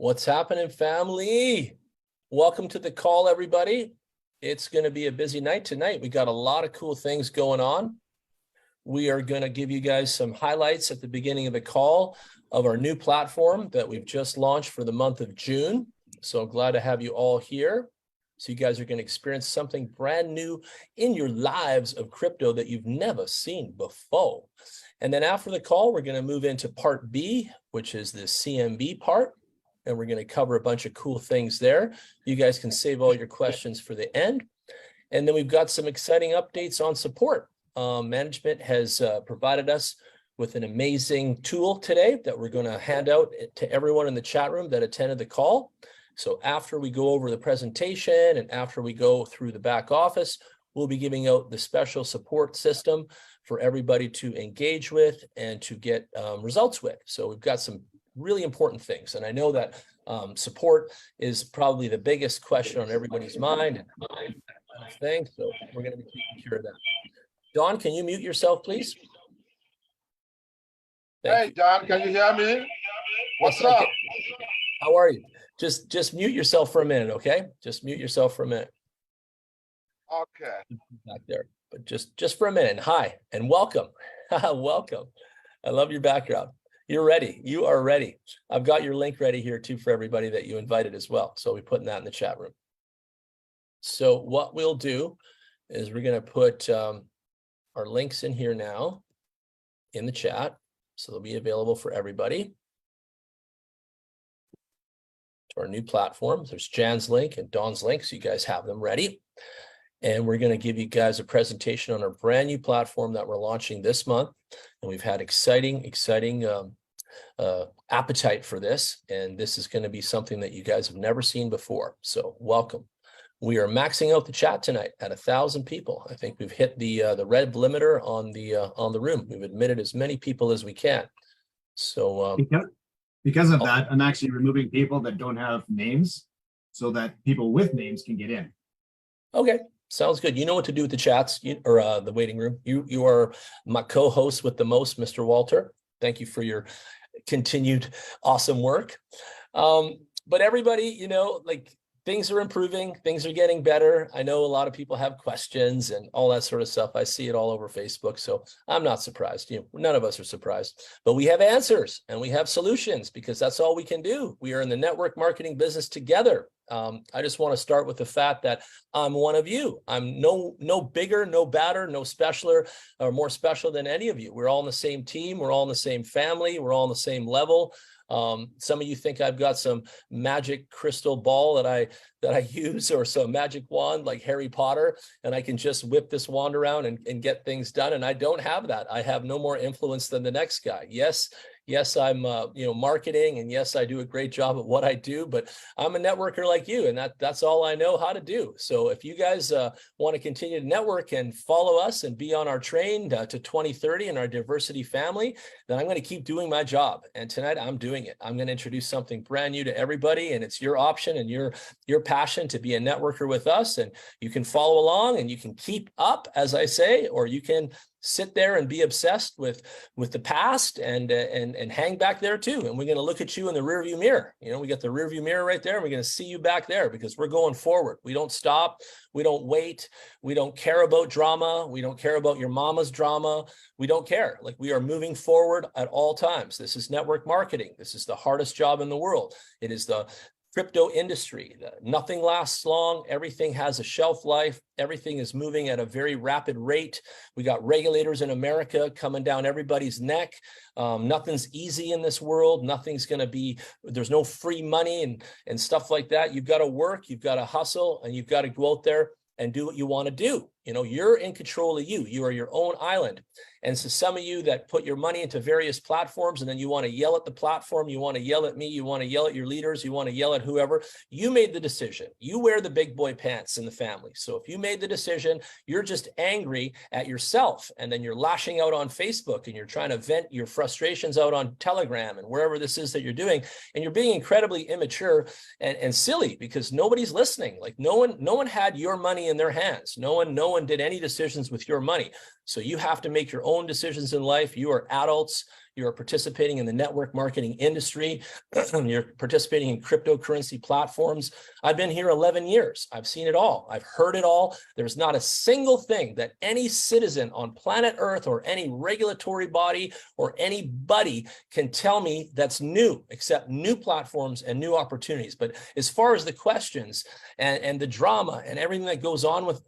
What's happening, family? Welcome to the call, everybody. It's going to be a busy night tonight. We got a lot of cool things going on. We are going to give you guys some highlights at the beginning of the call of our new platform that we've just launched for the month of June. So glad to have you all here. So you guys are going to experience something brand new in your lives of crypto that you've never seen before. And then after the call, we're going to move into part B, which is the CMB part. And we're going to cover a bunch of cool things there. You guys can save all your questions for the end. And then we've got some exciting updates on support. Management has provided us with an amazing tool today that we're going to hand out to everyone in the chat room that attended the call. So after we go over the presentation and after we go through the back office, we'll be giving out the special support system for everybody to engage with and to get results with. So we've got some really important things. And I know that support is probably the biggest question on everybody's mind. So we're going to be taking care of that. Don, can you mute yourself, please? Hey, Don, can you hear me? What's up? How are you? Just mute yourself for a minute, okay? Just mute yourself for a minute. Okay. Back there, but just for a minute. Hi, and welcome. Welcome. I love your background. You're ready. You are ready. I've got your link ready here too for everybody that you invited as well. So we're putting that in the chat room. So what we'll do is we're going to put our links in here now in the chat. So they'll be available for everybody. To our new platform. There's Jan's link and Don's link, so you guys have them ready. And we're going to give you guys a presentation on our brand new platform that we're launching this month. And we've had exciting appetite for this. And this is going to be something that you guys have never seen before. So welcome. We are maxing out the chat tonight at 1,000 people. I think we've hit the red limiter on the room. We've admitted as many people as we can. So because of that, I'm actually removing people that don't have names so that people with names can get in. Okay, sounds good. You know what to do with the chats or the waiting room. You are my co-host with the most, Mr. Walter. Thank you for your continued awesome work. But everybody, you know, like things are improving, things are getting better. I know a lot of people have questions and all that sort of stuff. I see it all over Facebook, so I'm not surprised. You know, none of us are surprised, but we have answers and we have solutions because that's all we can do. We are in the network marketing business together. I just want to start with the fact that I'm one of you. I'm no bigger, no badder, no specialer or more special than any of you. We're all in the same team. We're all in the same family. We're all on the same level. Some of you think I've got some magic crystal ball that I use or some magic wand like Harry Potter, and I can just whip this wand around and get things done. And I don't have that. I have no more influence than the next guy. Yes, I'm marketing, and yes, I do a great job at what I do, but I'm a networker like you, and that's all I know how to do. So if you guys want to continue to network and follow us and be on our train to 2030 in our diversity family, then I'm going to keep doing my job. And tonight I'm doing it. I'm going to introduce something brand new to everybody, and it's your option and your passion to be a networker with us. And you can follow along and you can keep up, as I say, or you can sit there and be obsessed with the past and hang back there too. And we're going to look at you in the rearview mirror. You know, we got the rearview mirror right there. And we're going to see you back there because we're going forward. We don't stop. We don't wait. We don't care about drama. We don't care about your mama's drama. We don't care. Like, we are moving forward at all times. This is network marketing. This is the hardest job in the world. It is the crypto industry. Nothing lasts long. Everything has a shelf life. Everything is moving at a very rapid rate. We got regulators in America coming down everybody's neck. Nothing's easy in this world. Nothing's going to be, there's no free money and stuff like that. You've got to work, you've got to hustle, and you've got to go out there and do what you want to do. You know, you're in control of you. You are your own island. And so some of you that put your money into various platforms and then you want to yell at the platform, you want to yell at me, you want to yell at your leaders, you want to yell at whoever, you made the decision. You wear the big boy pants in the family. So if you made the decision, you're just angry at yourself, and then you're lashing out on Facebook and you're trying to vent your frustrations out on Telegram and wherever this is that you're doing, and you're being incredibly immature and silly because nobody's listening. Like no one had your money in their hands. No one did any decisions with your money. So you have to make your own decisions in life. You are adults. you're participating in the network marketing industry, you're participating in cryptocurrency platforms. I've been here 11 years. I've seen it all. I've heard it all. There's not a single thing that any citizen on planet Earth or any regulatory body or anybody can tell me that's new, except new platforms and new opportunities. But as far as the questions and the drama and everything that goes on with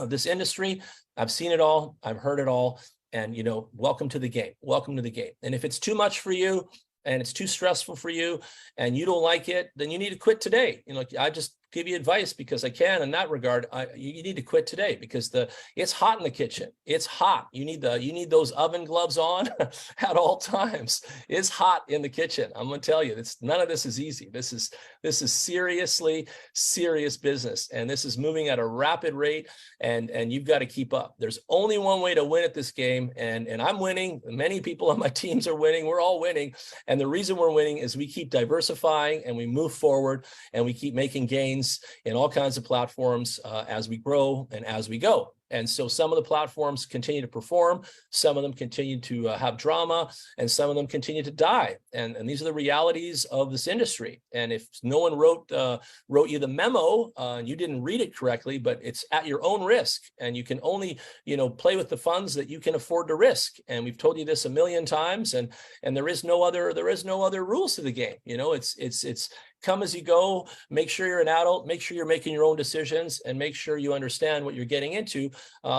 this industry, I've seen it all. I've heard it all. And, you know, welcome to the game. Welcome to the game. And if it's too much for you and it's too stressful for you and you don't like it, then you need to quit today. You know, I just give you advice because I can in that regard. You need to quit today because it's hot in the kitchen. It's hot. You need those oven gloves on at all times. It's hot in the kitchen. I'm going to tell you, none of this is easy. This is seriously serious business, and this is moving at a rapid rate, and you've got to keep up. There's only one way to win at this game, and I'm winning. Many people on my teams are winning. We're all winning, and the reason we're winning is we keep diversifying and we move forward and we keep making gains in all kinds of platforms as we grow and as we go. And so some of the platforms continue to perform, some of them continue to have drama, and some of them continue to die. And these are the realities of this industry. And if no one wrote you the memo and you didn't read it correctly, but it's at your own risk, and you can only, you know, play with the funds that you can afford to risk. And we've told you this a million times, and there is no other rules to the game. You know, it's come as you go. Make sure you're an adult, make sure you're making your own decisions, and make sure you understand what you're getting into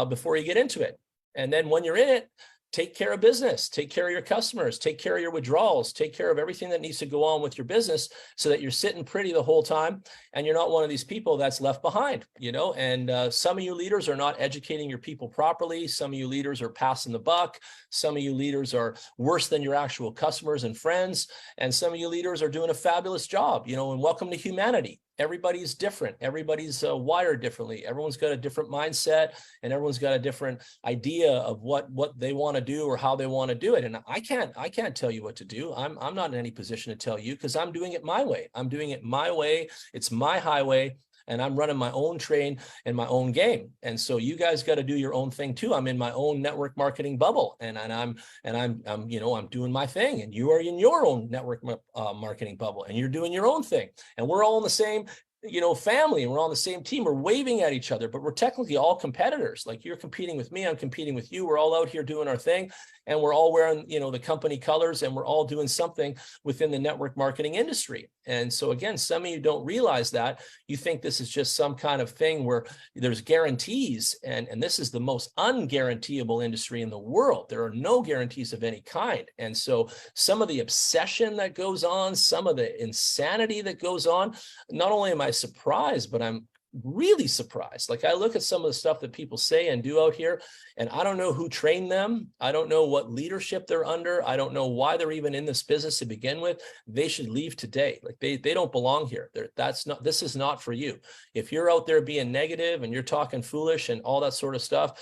before you get into it. And then when you're in it, take care of business, take care of your customers, take care of your withdrawals, take care of everything that needs to go on with your business so that you're sitting pretty the whole time and you're not one of these people that's left behind, you know. And some of you leaders are not educating your people properly. Some of you leaders are passing the buck. Some of you leaders are worse than your actual customers and friends. And some of you leaders are doing a fabulous job, you know, and welcome to humanity. Everybody's different. Everybody's wired differently. Everyone's got a different mindset, and everyone's got a different idea of what they want to do or how they want to do it. And I can't tell you what to do. I'm not in any position to tell you because I'm doing it my way. I'm doing it my way. It's my highway. And I'm running my own train and my own game. And so you guys got to do your own thing too. I'm in my own network marketing bubble, and I'm you know, I'm doing my thing, and you are in your own network marketing bubble, and you're doing your own thing. And we're all in the same, you know, family, and we're on the same team. We're waving at each other, but we're technically all competitors. Like, you're competing with me, I'm competing with you. We're all out here doing our thing, and we're all wearing, you know, the company colors, and we're all doing something within the network marketing industry. And so again, some of you don't realize that. You think this is just some kind of thing where there's guarantees, and this is the most unguaranteeable industry in the world. There are no guarantees of any kind. And so some of the obsession that goes on, some of the insanity that goes on, not only am I surprised, but I'm really surprised. Like, I look at some of the stuff that people say and do out here, and I don't know who trained them. I don't know what leadership they're under. I don't know why they're even in this business to begin with. They should leave today. Like, they don't belong here. This is not for you. If you're out there being negative and you're talking foolish and all that sort of stuff,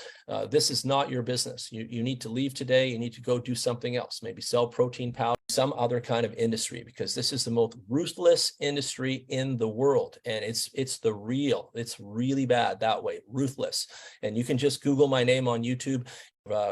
this is not your business. You need to leave today. You need to go do something else. Maybe sell protein powder, some other kind of industry, because this is the most ruthless industry in the world. And it's the real. It's really bad that way, ruthless. And you can just Google my name on YouTube.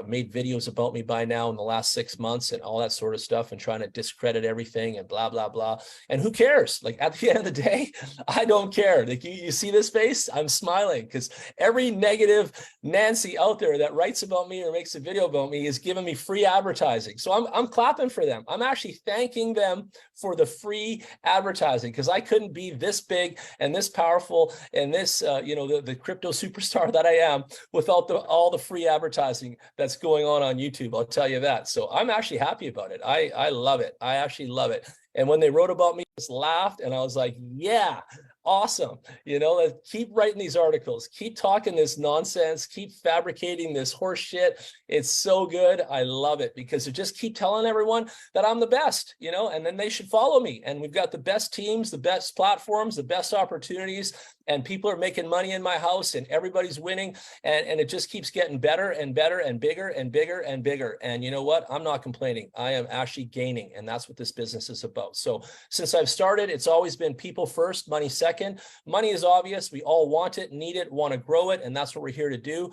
Made videos about me by now in the last 6 months and all that sort of stuff, and trying to discredit everything and blah, blah, blah. And who cares? Like, at the end of the day, I don't care. Like, you see this face? I'm smiling because every negative Nancy out there that writes about me or makes a video about me is giving me free advertising. So I'm clapping for them. I'm actually thanking them for the free advertising, because I couldn't be this big and this powerful and this, you know, the crypto superstar that I am without all the free advertising that's going on YouTube. I'll tell you that. So I'm actually happy about it. I love it. I actually love it. And when they wrote about me, I just laughed, and I was like, yeah, awesome. You know, keep writing these articles, keep talking this nonsense, keep fabricating this horse shit. It's so good. I love it, because it just keep telling everyone that I'm the best, you know, and then they should follow me. And we've got the best teams, the best platforms, the best opportunities, and people are making money in my house, and everybody's winning. And it just keeps getting better and better and bigger and bigger and bigger. And you know what? I'm not complaining. I am actually gaining. And that's what this business is about. So since I've started, it's always been people first, money second. Money is obvious. We all want it, need it, want to grow it. And that's what we're here to do.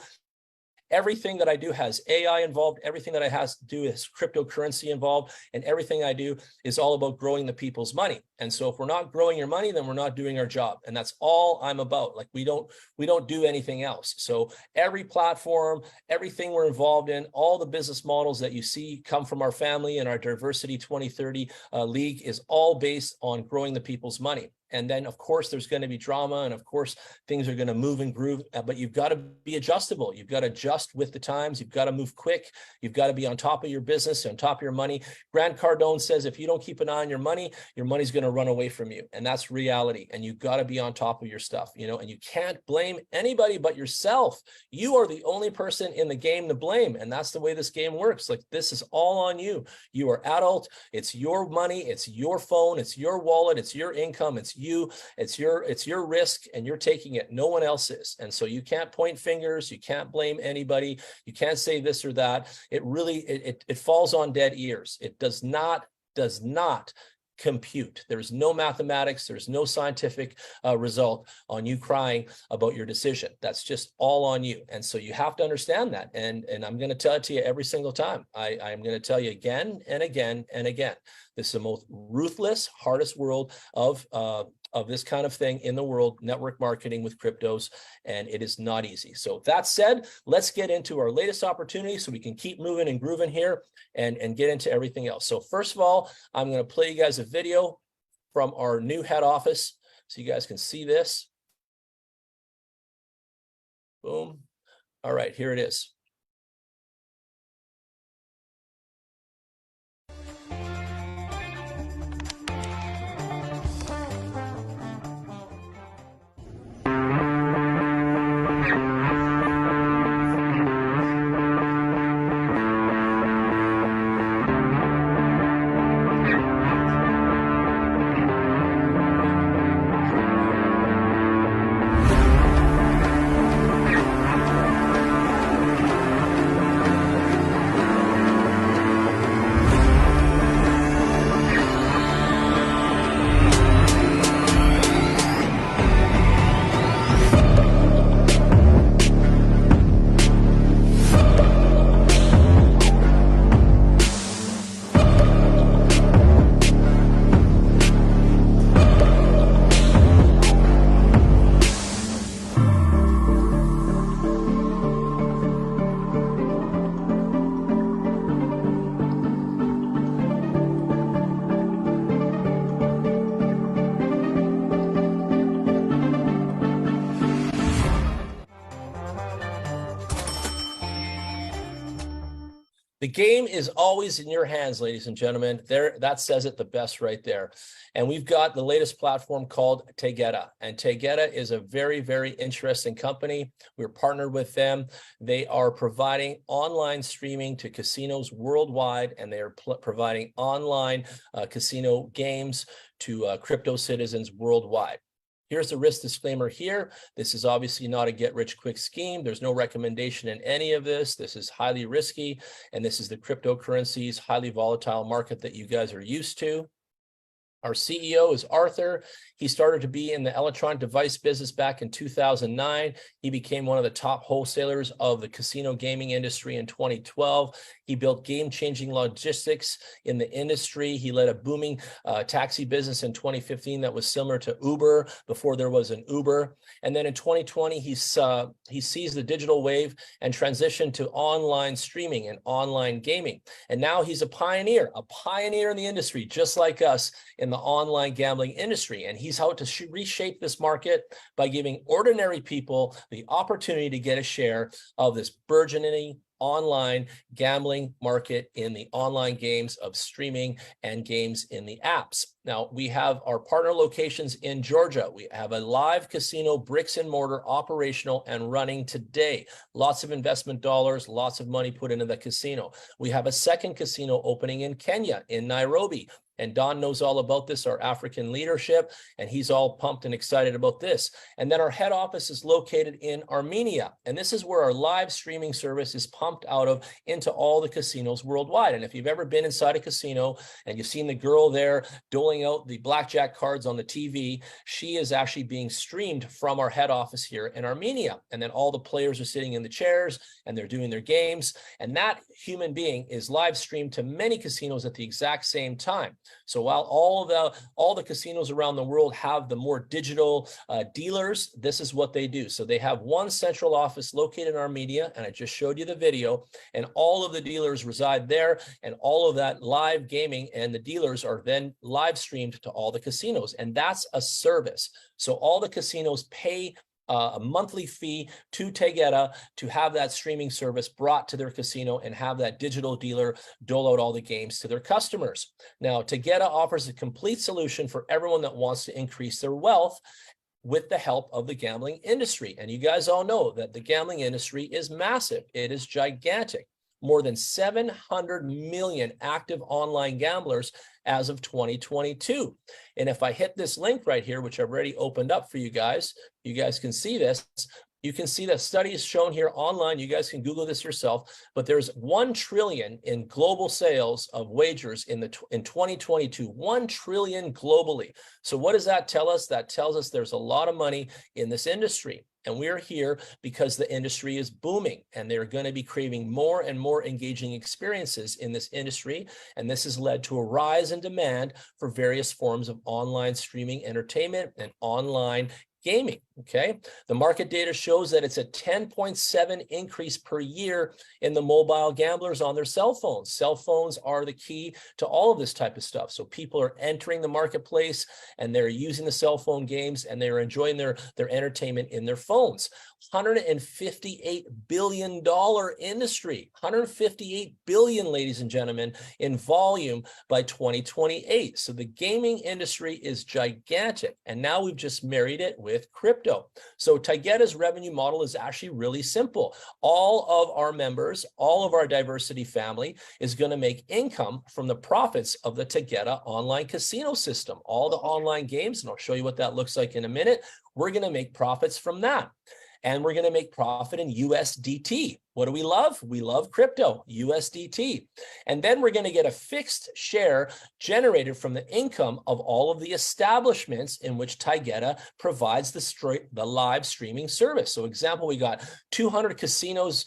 Everything that I do has AI involved. Everything that I has to do is cryptocurrency involved, and everything I do is all about growing the people's money. And so if we're not growing your money, then we're not doing our job. And that's all I'm about. Like we don't do anything else. So every platform, everything we're involved in, all the business models that you see come from our family and our Diversity 2030 League is all based on growing the people's money. And then, of course, there's going to be drama, and of course, things are going to move and groove, but you've got to be adjustable. You've got to adjust with the times. You've got to move quick. You've got to be on top of your business, on top of your money. Grant Cardone says, if you don't keep an eye on your money's going to run away from you. And that's reality. And you've got to be on top of your stuff, you know, and you can't blame anybody but yourself. You are the only person in the game to blame. And that's the way this game works. Like, this is all on you. You are adult. It's your money. It's your phone. It's your wallet. It's your income. It's your risk, and you're taking it. No one else is. And so you can't point fingers. You can't blame anybody. You can't say this or that. It really, it falls on dead ears. It does not compute. There's no mathematics. There's no scientific result on you crying about your decision. That's just all on you. And so you have to understand that. And I'm going to tell it to you every single time. I'm going to tell you again and again and again. This is the most ruthless, hardest world of this kind of thing in the world, network marketing with cryptos, and it is not easy. So that said, let's get into our latest opportunity so we can keep moving and grooving here and get into everything else. So first of all, I'm going to play you guys a video from our new head office so you guys can see this. Boom. All right, here it is. The game is always in your hands, ladies and gentlemen. That says it the best right there. And we've got the latest platform called Taygeta. And Taygeta is a very, very interesting company. We're partnered with them. They are providing online streaming to casinos worldwide, and they are providing online casino games to crypto citizens worldwide. Here's the risk disclaimer here. This is obviously not a get-rich-quick scheme. There's no recommendation in any of this. This is highly risky, and this is the cryptocurrencies, highly volatile market that you guys are used to. Our CEO is Arthur. He started to be in the electronic device business back in 2009. He became one of the top wholesalers of the casino gaming industry in 2012. He built game-changing logistics in the industry. He led a booming taxi business in 2015 that was similar to Uber before there was an Uber. And then in 2020, he seized the digital wave and transitioned to online streaming and online gaming. And now he's a pioneer in the industry, just like us, in the online gambling industry. And he's out to reshape this market by giving ordinary people the opportunity to get a share of this burgeoning online gambling market in the online games of streaming and games in the apps. Now, we have our partner locations in Georgia. We have a live casino, bricks and mortar, operational and running today. Lots of investment dollars, lots of money put into the casino. We have a second casino opening in Kenya, in Nairobi. And Don knows all about this, our African leadership, and he's all pumped and excited about this. And then our head office is located in Armenia. And this is where our live streaming service is pumped out of into all the casinos worldwide. And if you've ever been inside a casino and you've seen the girl there doling throwing out the blackjack cards on the TV. She is actually being streamed from our head office here in Armenia. And then all the players are sitting in the chairs and they're doing their games. And that human being is live streamed to many casinos at the exact same time. So while all the casinos around the world have the more digital dealers, this is what they do. So they have one central office located in Armenia, and I just showed you the video, and all of the dealers reside there, and all of that live gaming and the dealers are then live streamed to all the casinos, and that's a service. So all the casinos pay a monthly fee to Taygeta to have that streaming service brought to their casino and have that digital dealer dole out all the games to their customers. Now, Taygeta offers a complete solution for everyone that wants to increase their wealth with the help of the gambling industry. And you guys all know that the gambling industry is massive. It is gigantic. More than 700 million active online gamblers as of 2022. And if I hit this link right here, which I've already opened up for you guys can see this. You can see that study is shown here online. You guys can Google this yourself, but there's 1 trillion in global sales of wagers in 2022, 1 trillion globally. So what does that tell us? That tells us there's a lot of money in this industry. And we're here because the industry is booming and they're going to be craving more and more engaging experiences in this industry. And this has led to a rise in demand for various forms of online streaming entertainment and online gaming. Okay. The market data shows that it's a 10.7 increase per year in the mobile gamblers on their cell phones. Cell phones are the key to all of this type of stuff. So people are entering the marketplace and they're using the cell phone games and they're enjoying their entertainment in their phones. $158 billion industry, 158 billion, ladies and gentlemen, in volume by 2028. So the gaming industry is gigantic. And now we've just married it with crypto. So Taygeta's revenue model is actually really simple. All of our members, all of our diversity family is going to make income from the profits of the Taygeta online casino system. All the online games, and I'll show you what that looks like in a minute, we're going to make profits from that. And we're going to make profit in USDT. What do we love? We love crypto, USDT. And then we're going to get a fixed share generated from the income of all of the establishments in which Taygeta provides the live streaming service. So example, we got 200 casinos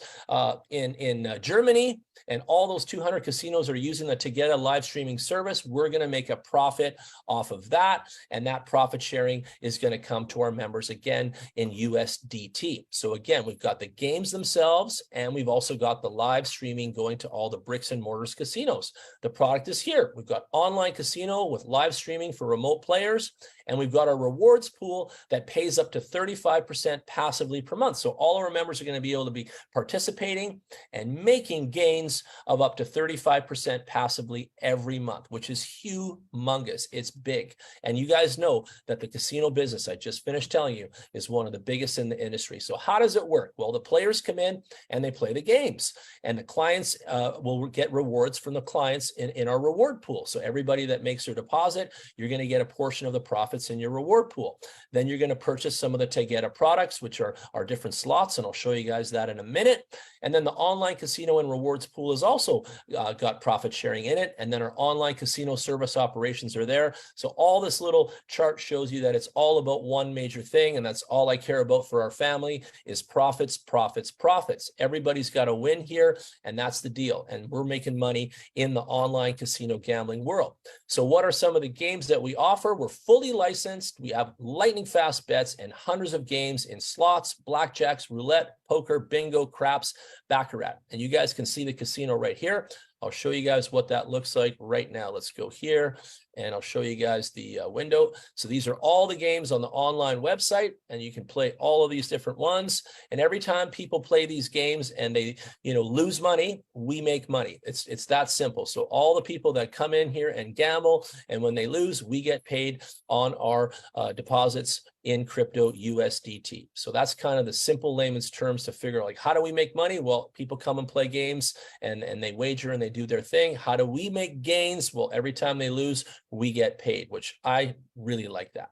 in Germany, and all those 200 casinos are using the Taygeta live streaming service. We're going to make a profit off of that, and that profit sharing is going to come to our members again in USDT. So again, we've got the games themselves, and we've also got the live streaming going to all the bricks and mortars casinos. The product is here. We've got online casino with live streaming for remote players, and we've got a rewards pool that pays up to 35% passively per month. So all our members are going to be able to be participating and making gains of up to 35% passively every month, which is humongous. It's big. And you guys know that the casino business, I just finished telling you, is one of the biggest in the industry. So how does it work? Well, the players come in and they play the games, and the clients will get rewards from the clients in our reward pool. So everybody that makes their deposit, you're going to get a portion of the profits in your reward pool. Then you're going to purchase some of the Taygeta products, which are different slots, and I'll show you guys that in a minute. And then the online casino and rewards pool has also got profit sharing in it. And then our online casino service operations are there. So all this little chart shows you that it's all about one major thing, and that's all I care about for our family is profits, profits, profits. Everybody's got to win here, and that's the deal. And we're making money in the online casino gambling world. So what are some of the games that we offer? We're fully licensed. We have lightning fast bets and hundreds of games in slots, blackjacks, roulette, poker, bingo, craps, baccarat. And you guys can see the casino right here. I'll show you guys what that looks like right now. Let's go here and I'll show you guys the window. So these are all the games on the online website, and you can play all of these different ones. And every time people play these games and they, lose money, we make money. It's that simple. So all the people that come in here and gamble, and when they lose, we get paid on our deposits in crypto USDT. So that's kind of the simple layman's terms to figure like, how do we make money? Well, people come and play games and they wager and they do their thing. How do we make gains? Well, every time they lose, we get paid, which I really like that.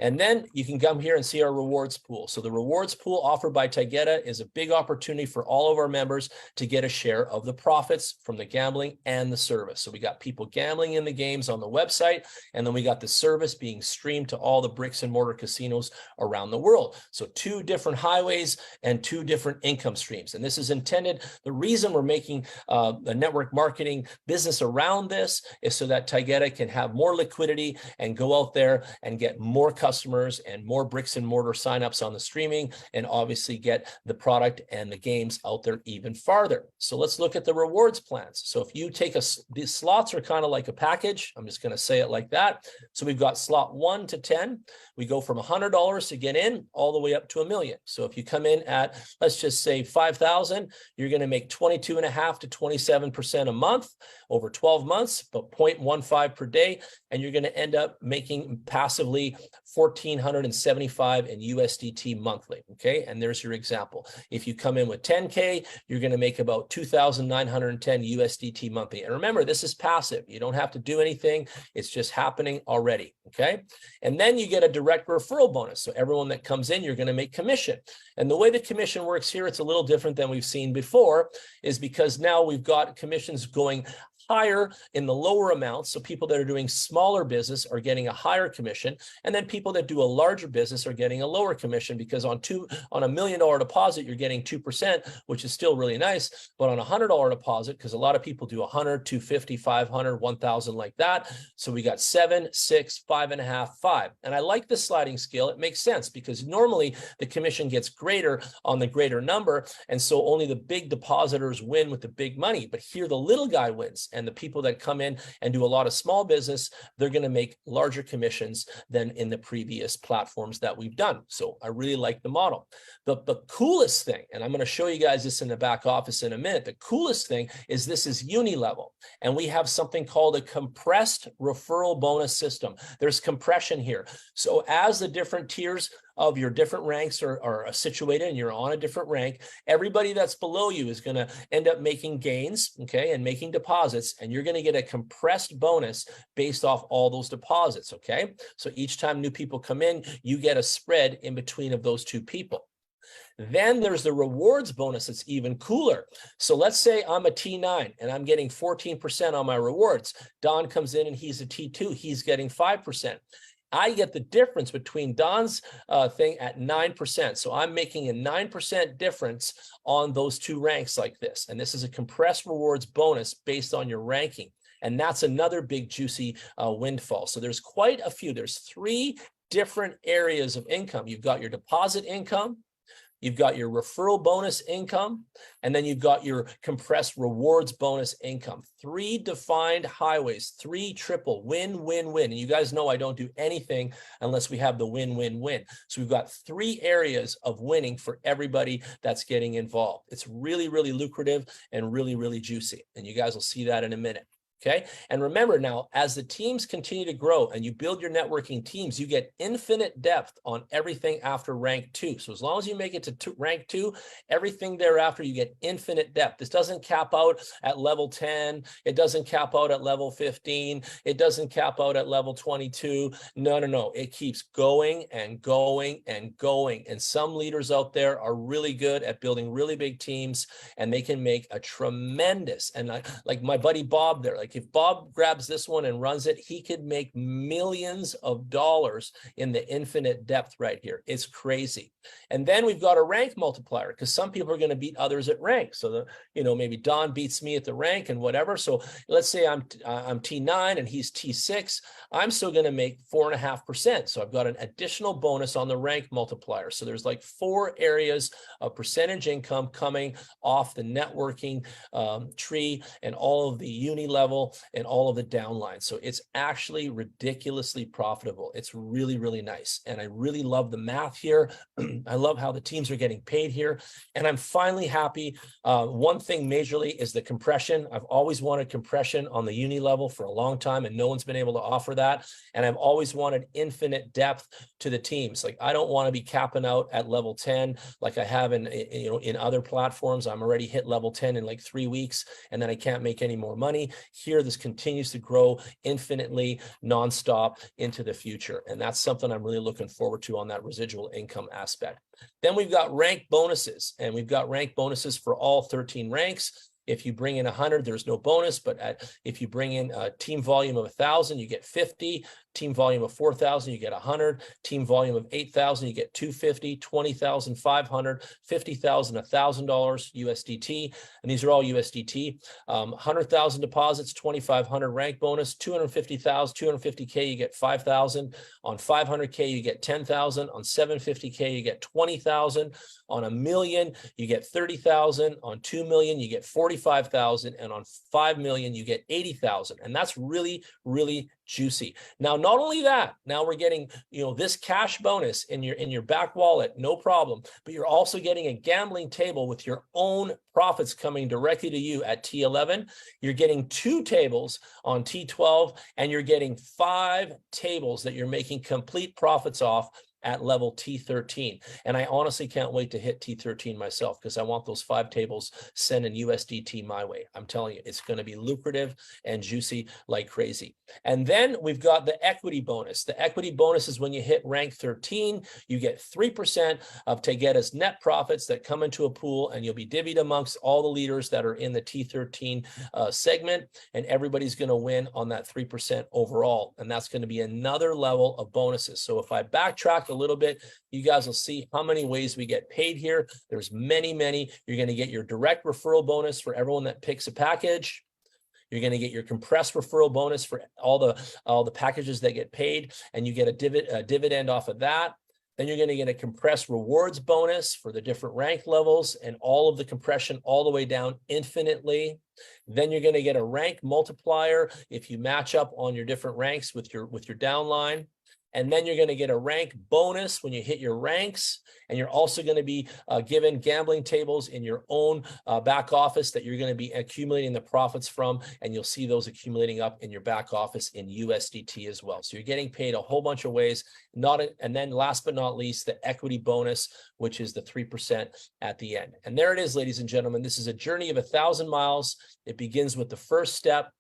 And then you can come here and see our rewards pool. So the rewards pool offered by Taygeta is a big opportunity for all of our members to get a share of the profits from the gambling and the service. So we got people gambling in the games on the website, and then we got the service being streamed to all the bricks and mortar casinos around the world. So 2 different highways and 2 different income streams. And this is intended, the reason we're making the network marketing business around this is so that Taygeta can have more liquidity and go out there and get more customers and more bricks and mortar signups on the streaming, and obviously get the product and the games out there even farther. So let's look at the rewards plans. So if you take these slots are kind of like a package. I'm just going to say it like that. So we've got slot 1 to 10. We go from $100 to get in all the way up to $1 million. So if you come in at, let's just say 5,000, you're going to make 22.5 to 27% a month over 12 months, but 0.15 per day. And you're going to end up making passively 1,475 in USDT monthly. Okay. And there's your example. If you come in with 10K, you're going to make about 2,910 USDT monthly. And remember, this is passive. You don't have to do anything. It's just happening already. Okay. And then you get a direct referral bonus. So everyone that comes in, you're going to make commission. And the way the commission works here, it's a little different than we've seen before, is because now we've got commissions going higher in the lower amounts. So people that are doing smaller business are getting a higher commission. And then people that do a larger business are getting a lower commission, because on $1 million deposit, you're getting 2%, which is still really nice. But on $100 deposit, because a lot of people do 100, 250, 500, 1,000 like that. So we got 7, 6, 5.5, 5. And I like the sliding scale. It makes sense because normally the commission gets greater on the greater number. And so only the big depositors win with the big money. But here the little guy wins. And the people that come in and do a lot of small business, they're going to make larger commissions than in the previous platforms that we've done. So I really like the model. The coolest thing, and I'm going to show you guys this in the back office in a minute, the coolest thing is this is uni level. And we have something called a compressed referral bonus system. There's compression here. So as the different tiers of your different ranks are situated and you're on a different rank, everybody that's below you is going to end up making gains, okay, and making deposits, and you're going to get a compressed bonus based off all those deposits, okay? So each time new people come in, you get a spread in between of those 2 people. Then there's the rewards bonus that's even cooler. So let's say I'm a T9 and I'm getting 14% on my rewards. Don comes in and he's a T2, he's getting 5%. I get the difference between Don's thing at 9%. So I'm making a 9% difference on those 2 ranks like this. And this is a compressed rewards bonus based on your ranking. And that's another big juicy windfall. So there's quite a few. There's 3 different areas of income. You've got your deposit income, you've got your referral bonus income, and then you've got your compressed rewards bonus income. 3 defined highways, 3 triple win, win, win. And you guys know I don't do anything unless we have the win, win, win. So we've got 3 areas of winning for everybody that's getting involved. It's really, really lucrative and really, really juicy. And you guys will see that in a minute. Okay. And remember now, as the teams continue to grow and you build your networking teams, you get infinite depth on everything after rank 2. So as long as you make it to rank 2, everything thereafter, you get infinite depth. This doesn't cap out at level 10. It doesn't cap out at level 15. It doesn't cap out at level 22. No, no, no. It keeps going and going and going. And some leaders out there are really good at building really big teams, and they can make a tremendous, and like my buddy Bob there, like if Bob grabs this one and runs it, he could make millions of dollars in the infinite depth right here. It's crazy. And then we've got a rank multiplier, because some people are going to beat others at rank. So maybe Don beats me at the rank and whatever. So let's say I'm T9 and he's T6. I'm still going to make 4.5%. So I've got an additional bonus on the rank multiplier. So there's like 4 areas of percentage income coming off the networking tree and all of the uni level and all of the downlines. So it's actually ridiculously profitable. It's really, really nice. And I really love the math here. I love how the teams are getting paid here. And I'm finally happy. One thing majorly is the compression. I've always wanted compression on the uni level for a long time, and no one's been able to offer that. And I've always wanted infinite depth to the teams. Like, I don't want to be capping out at level 10 like I have in other platforms. I'm already hit level 10 in like 3 weeks, and then I can't make any more money. Here here, this continues to grow infinitely, nonstop into the future. And that's something I'm really looking forward to on that residual income aspect. Then we've got rank bonuses, and we've got rank bonuses for all 13 ranks. If you bring in 100, there's no bonus, but if you bring in a team volume of 1,000, you get 50. Team volume of 4,000, you get 100. Team volume of 8,000, you get 250. 20,000, 500. 50,000, $1,000 USDT, and these are all USDT. 100,000 deposits, 2,500 rank bonus. 250,000, 250K, you get 5,000. On 500K, you get 10,000. On 750K, you get 20,000. On $1 million, you get 30,000. On 2 million, you get 45,000, and on 5 million, you get 80,000. And that's really, really juicy. Now, not only that, now we're getting, this cash bonus in your back wallet, no problem, but you're also getting a gambling table with your own profits coming directly to you at T11. You're getting 2 tables on T12, and you're getting 5 tables that you're making complete profits off at level T13. And I honestly can't wait to hit T13 myself, because I want those 5 tables sending USDT my way. I'm telling you, it's going to be lucrative and juicy like crazy. And then we've got the equity bonus. The equity bonus is when you hit rank 13, you get 3% of Taygeta's net profits that come into a pool, and you'll be divvied amongst all the leaders that are in the T13 segment, and everybody's going to win on that 3% overall. And that's going to be another level of bonuses. So if I backtrack a little bit, you guys will see how many ways we get paid here. There's many. You're going to get your direct referral bonus for everyone that picks a package. You're going to get your compressed referral bonus for all the packages that get paid, and you get a dividend off of that. Then you're going to get a compressed rewards bonus for the different rank levels, and all of the compression all the way down infinitely. Then you're going to get a rank multiplier if you match up on your different ranks with your downline. And then you're going to get a rank bonus when you hit your ranks. And you're also going to be given gambling tables in your own back office that you're going to be accumulating the profits from. And you'll see those accumulating up in your back office in USDT as well. So you're getting paid a whole bunch of ways. And then last but not least, the equity bonus, which is the 3% at the end. And there it is, ladies and gentlemen. This is a journey of 1,000 miles. It begins with the first step.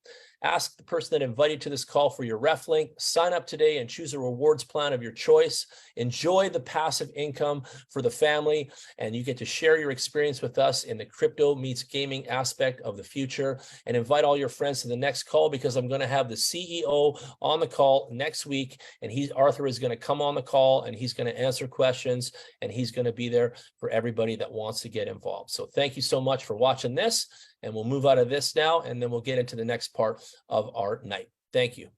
Ask the person that invited you to this call for your ref link. Sign up today and choose a rewards plan of your choice. Enjoy the passive income for the family, and you get to share your experience with us in the crypto meets gaming aspect of the future. And invite all your friends to the next call, because I'm going to have the CEO on the call next week, and Arthur is going to come on the call, and he's going to answer questions, and he's going to be there for everybody that wants to get involved. So thank you so much for watching this. And we'll move out of this now, and then we'll get into the next part of our night. Thank you.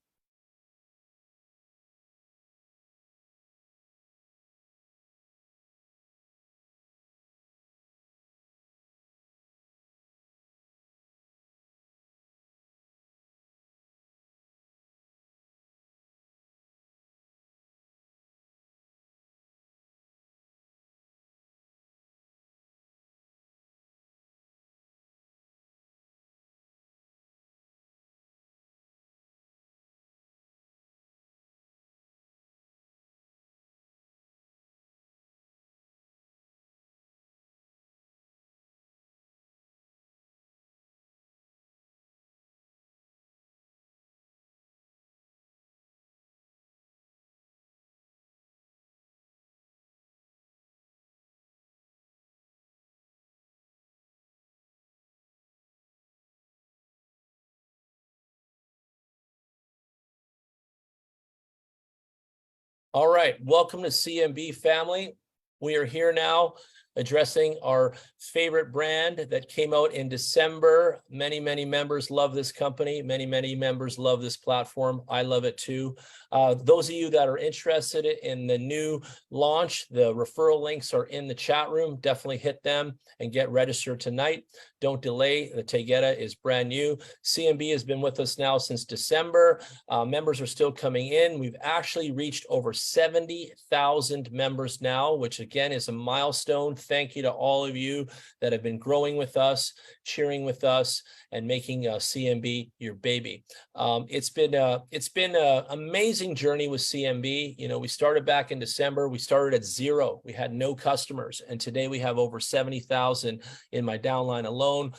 All right, welcome to CMB family. We are here now addressing our favorite brand that came out in December. Many members love this company. Many members love this platform. I love it too. Those of you that are interested in the new launch, the referral links are in the chat room. Definitely hit them and get registered tonight. Don't delay. The Taygeta is brand new. CMB has been with us now since December. Members are still coming in. We've actually reached over 70,000 members now, which again is a milestone. thank you to all of you that have been growing with us, cheering with us, and making CMB your baby. It's been an amazing journey with CMB. You know, we started back in December. We started at 0. We had no customers, and today we have over 70,000 in my downline alone.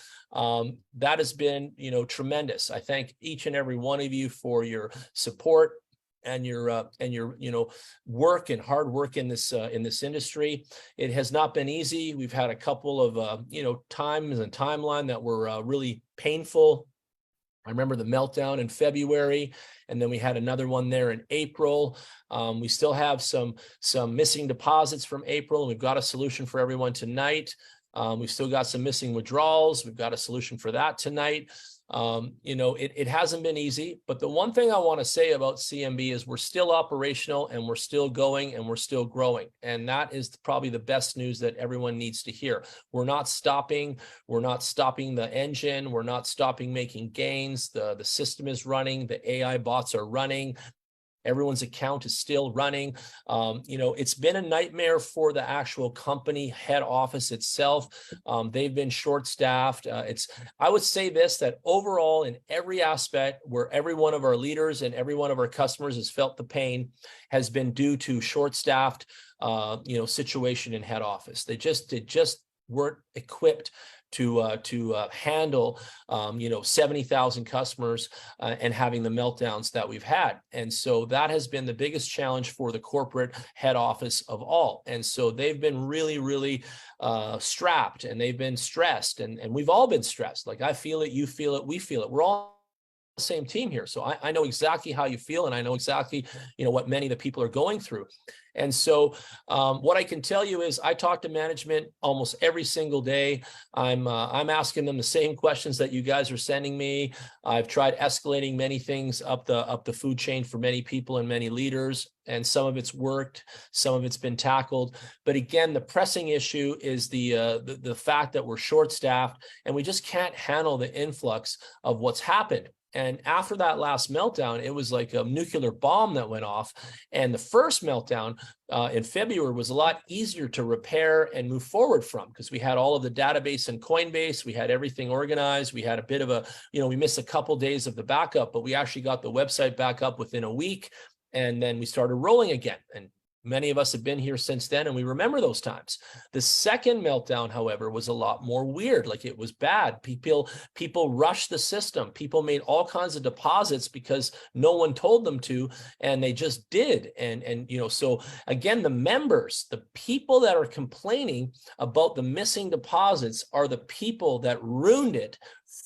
That has been, you know, tremendous. I thank each and every one of you for your support and your you know, work and hard work in this industry. It has not been easy. We've had a couple of you know, times and timeline that were really painful. I remember the meltdown in February, and then we had another one there in April. We still have some missing deposits from April, and we've got a solution for everyone tonight. We've still got some missing withdrawals. We've got a solution for that tonight. You know, it hasn't been easy, but the one thing I want to say about CMB is we're still operational, and we're still going, and we're still growing. And that is probably the best news that everyone needs to hear. We're not stopping. We're not stopping the engine. We're not stopping making gains. The system is running. The AI bots are running. Everyone's account is still running. You know, it's been a nightmare for the actual company head office itself. They've been short-staffed. I would say this, that overall in every aspect where every one of our leaders and every one of our customers has felt the pain has been due to short-staffed, you know, situation in head office. They just weren't equipped to handle, you know, 70,000 customers and having the meltdowns that we've had. And so that has been the biggest challenge for the corporate head office of all. And so they've been really, really strapped, and they've been stressed, and we've all been stressed. Like, I feel it, you feel it, we feel it. We're all the same team here. So I know exactly how you feel, and I know exactly, you know, what many of the people are going through. And so what I can tell you is I talk to management almost every single day. I'm asking them the same questions that you guys are sending me. I've tried escalating many things up the food chain for many people and many leaders, and some of it's worked, some of it's been tackled. But again, the pressing issue is the fact that we're short-staffed, and we just can't handle the influx of what's happened. And after that last meltdown, it was like a nuclear bomb that went off. And the first meltdown in February was a lot easier to repair and move forward from, because we had all of the database in Coinbase. We had everything organized. We had a bit of a, you know, we missed a couple days of the backup, but we actually got the website back up within a week. And then we started rolling again. And many of us have been here since then, and we remember those times. The second meltdown, however, was a lot more weird. Like, it was bad. People rushed the system. People made all kinds of deposits because no one told them to, and they just did. And you know, so again, the members, the people that are complaining about the missing deposits are the people that ruined it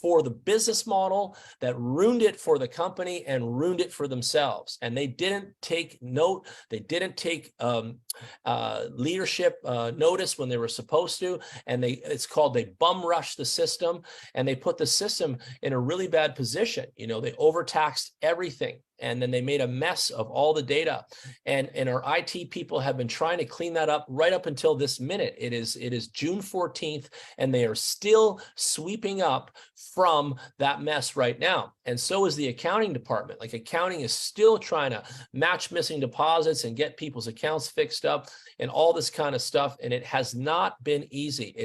for the business model, that ruined it for the company and ruined it for themselves. And they didn't take note. They didn't take leadership notice when they were supposed to. And it's called, they bum rushed the system, and they put the system in a really bad position. You know, they overtaxed everything. And then they made a mess of all the data. And our IT people have been trying to clean that up right up until this minute. It is June 14th, and they are still sweeping up from that mess right now. And so is the accounting department. Like, accounting is still trying to match missing deposits and get people's accounts fixed up and all this kind of stuff. And it has not been easy.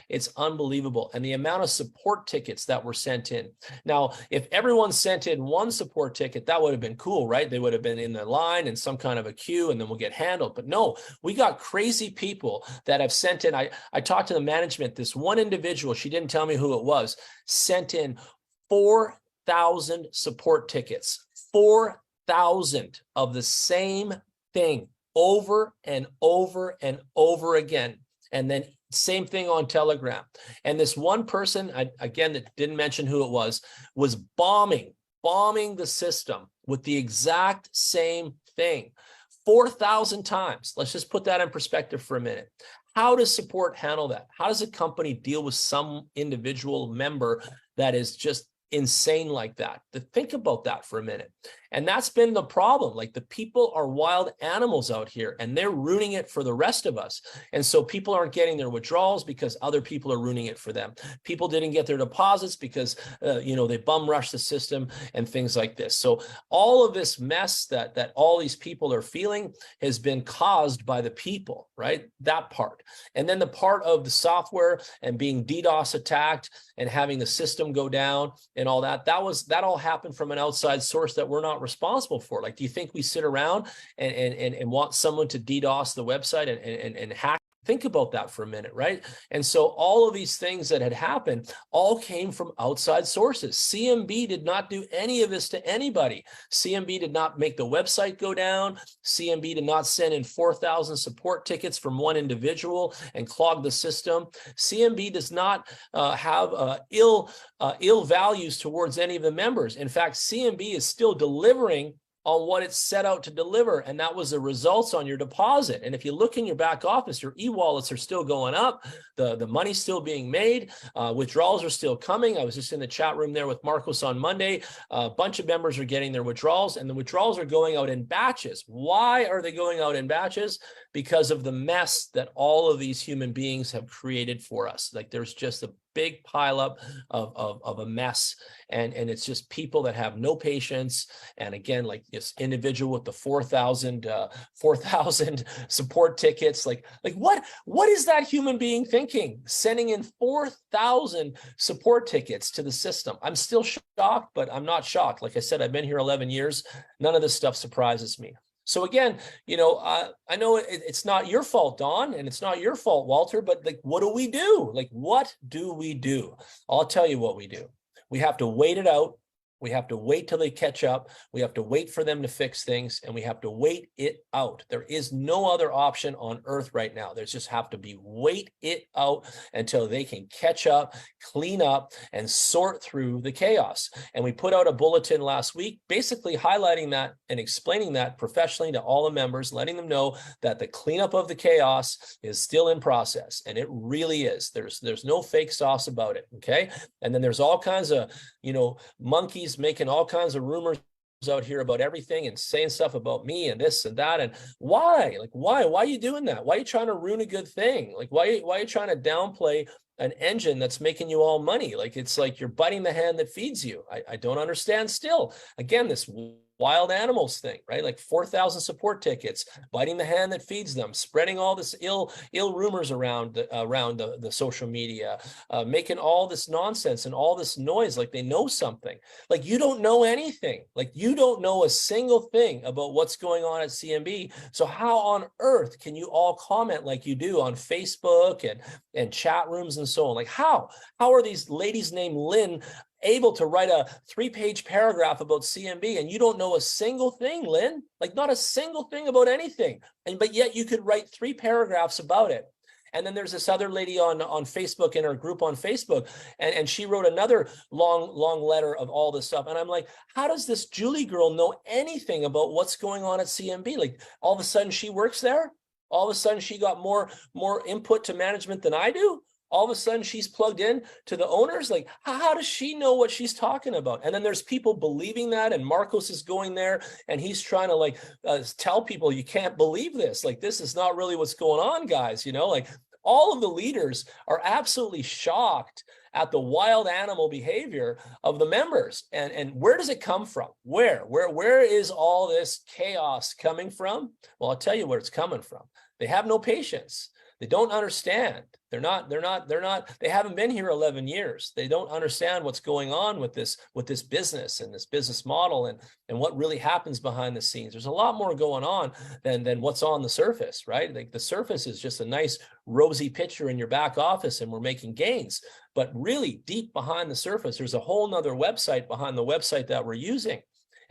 It's unbelievable. And the amount of support tickets that were sent in. Now, if everyone sent in one support ticket, that would have been cool, right? They would have been in the line in some kind of a queue, and then we'll get handled. But no, we got crazy people that have sent in. I talked to the management. This one individual, she didn't tell me who it was, sent in 4,000 support tickets, 4,000 of the same thing over and over and over again. And then same thing on Telegram. And this one person, again, that didn't mention who it was bombing the system with the exact same thing 4,000 times. Let's just put that in perspective for a minute. How does support handle that? How does a company deal with some individual member that is just insane like that. To think about that for a minute. And that's been the problem. Like, the people are wild animals out here, and they're ruining it for the rest of us. And so people aren't getting their withdrawals because other people are ruining it for them. People didn't get their deposits because, they bum rush the system and things like this. So all of this mess that all these people are feeling has been caused by the people, right? That part. And then the part of the software and being DDoS attacked and having the system go down and all that, that all happened from an outside source that we're not responsible for. Like, do you think we sit around and want someone to DDoS the website and hack? Think about that for a minute, right? And so all of these things that had happened all came from outside sources. CMB did not do any of this to anybody. CMB did not make the website go down. CMB did not send in 4,000 support tickets from one individual and clog the system. CMB does not have ill values towards any of the members. In fact, CMB is still delivering on what it's set out to deliver, and that was the results on your deposit. And if you look in your back office, your e-wallets are still going up, the money's still being made, withdrawals are still coming. I was just in the chat room there with Marcos on Monday. A bunch of members are getting their withdrawals, and the withdrawals are going out in batches. Why are they going out in batches? Because of the mess that all of these human beings have created for us. Like, there's just a big pileup of a mess, and it's just people that have no patience. And again, like this individual with the 4,000 support tickets, like what is that human being thinking, sending in 4,000 support tickets to the system? I'm still shocked, but I'm not shocked. Like I said, I've been here 11 years. None of this stuff surprises me. So again, I know it's not your fault, Don, and it's not your fault, Walter, but like, what do we do? Like, what do we do? I'll tell you what we do. We have to wait it out. We have to wait till they catch up. We have to wait for them to fix things, and we have to wait it out. There is no other option on earth right now. There's just have to be wait it out until they can catch up, clean up, and sort through the chaos. And we put out a bulletin last week, basically highlighting that and explaining that professionally to all the members, letting them know that the cleanup of the chaos is still in process, and it really is. There's no fake sauce about it, okay? And then there's all kinds of, monkeys making all kinds of rumors out here about everything and saying stuff about me and this and that. And why? Like, why are you doing that? Why are you trying to ruin a good thing? Like, why are you trying to downplay an engine that's making you all money? Like, it's like you're biting the hand that feeds you. I don't understand still. Again, this wild animals thing, right? Like 4,000 support tickets, biting the hand that feeds them, spreading all this ill rumors around the social media, making all this nonsense and all this noise like they know something. Like, you don't know anything. Like, you don't know a single thing about what's going on at CMB. So how on earth can you all comment like you do on Facebook and chat rooms and so on? Like, how are these ladies named Lynn able to write a 3-page paragraph about CMB and you don't know a single thing, Lynn? Like, not a single thing about anything. But yet you could write 3 paragraphs about it. And then there's this other lady on Facebook, in our group on Facebook, and she wrote another long letter of all this stuff. And I'm like, how does this Julie girl know anything about what's going on at CMB? Like, all of a sudden she works there? All of a sudden she got more input to management than I do? All of a sudden she's plugged in to the owners? Like, how does she know what she's talking about? And then there's people believing that, and Marcos is going there and he's trying to tell people, you can't believe this. Like, this is not really what's going on, guys. Like, all of the leaders are absolutely shocked at the wild animal behavior of the members. And where does it come from? Where is all this chaos coming from? Well, I'll tell you where it's coming from. They have no patience. They don't understand. They haven't been here 11 years. They don't understand what's going on with this business and this business model and what really happens behind the scenes. There's a lot more going on than what's on the surface, right? Like, the surface is just a nice rosy picture in your back office and we're making gains. But really deep behind the surface, there's a whole nother website behind the website that we're using.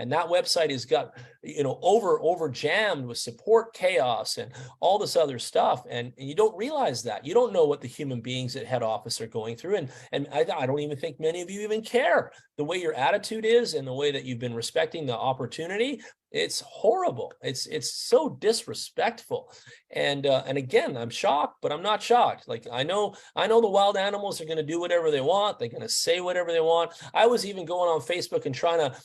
And that website has got over jammed with support chaos and all this other stuff. And you don't realize that. You don't know what the human beings at head office are going through. And I don't even think many of you even care. The way your attitude is and the way that you've been respecting the opportunity, it's horrible. It's so disrespectful. And again, I'm shocked, but I'm not shocked. Like I know the wild animals are going to do whatever they want. They're going to say whatever they want. I was even going on Facebook and trying to,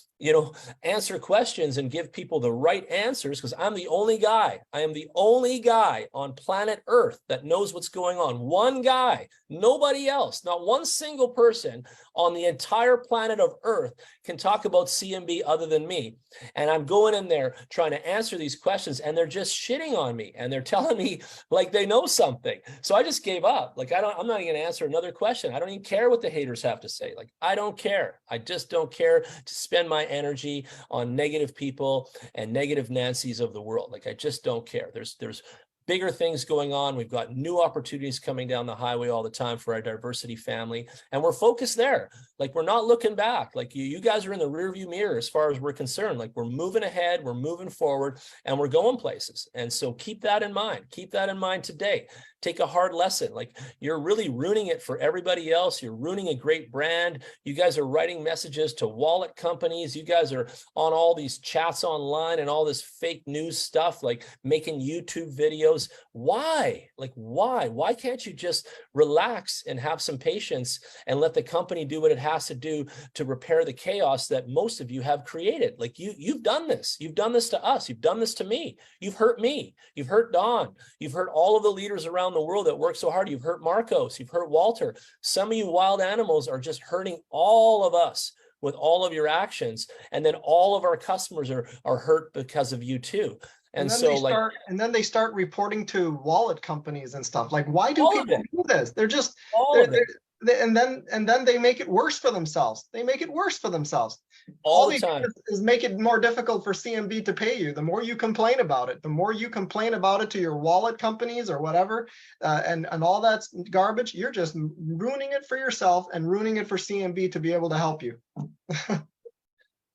answer questions and give people the right answers, because I'm the only guy. I am the only guy on planet Earth that knows what's going on. One guy, nobody else, not one single person on the entire planet of Earth can talk about CMB other than me. And I'm going in there trying to answer these questions, and they're just shitting on me, and they're telling me like they know something. So I just gave up. Like I'm not even going to answer another question. I don't even care what the haters have to say. Like I don't care. I just don't care to spend my energy on negative people and negative Nancys of the world. Like I just don't care. There's bigger things going on. We've got new opportunities coming down the highway all the time for our diversity family. And we're focused there. Like we're not looking back. Like you guys are in the rearview mirror as far as we're concerned. Like we're moving ahead, we're moving forward, and we're going places. And so keep that in mind. Keep that in mind today. Take a hard lesson. Like you're really ruining it for everybody else. You're ruining a great brand. You guys are writing messages to wallet companies. You guys are on all these chats online and all this fake news stuff, like making YouTube videos. Why? Like why? Why can't you just relax and have some patience and let the company do what it has to do to repair the chaos that most of you have created? Like you've done this. You've done this to us. You've done this to me. You've hurt me. You've hurt Don. You've hurt all of the leaders around the world that work so hard. You've hurt Marcos. You've hurt Walter. Some of you wild animals are just hurting all of us with all of your actions. And then all of our customers are hurt because of you too. And then they start reporting to wallet companies and stuff. Like, why do all people of it. do this? They're just All of it. and then they make it worse for themselves. They make it worse for themselves. All the they do time. is make it more difficult for CMB to pay you. The more you complain about it, to your wallet companies or whatever, and all that's garbage. You're just ruining it for yourself and ruining it for CMB to be able to help you.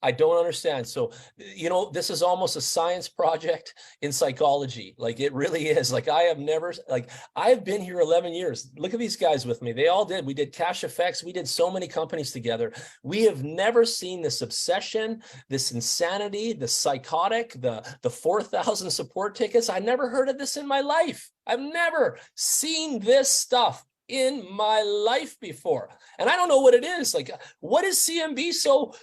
I don't understand. So, this is almost a science project in psychology. Like it really is. Like I've been here 11 years. Look at these guys with me. They all did. We did Cash Effects. We did so many companies together. We have never seen this obsession, this insanity, the psychotic, the 4,000 support tickets. I never heard of this in my life. I've never seen this stuff in my life before. And I don't know what it is. Like, what is CMB so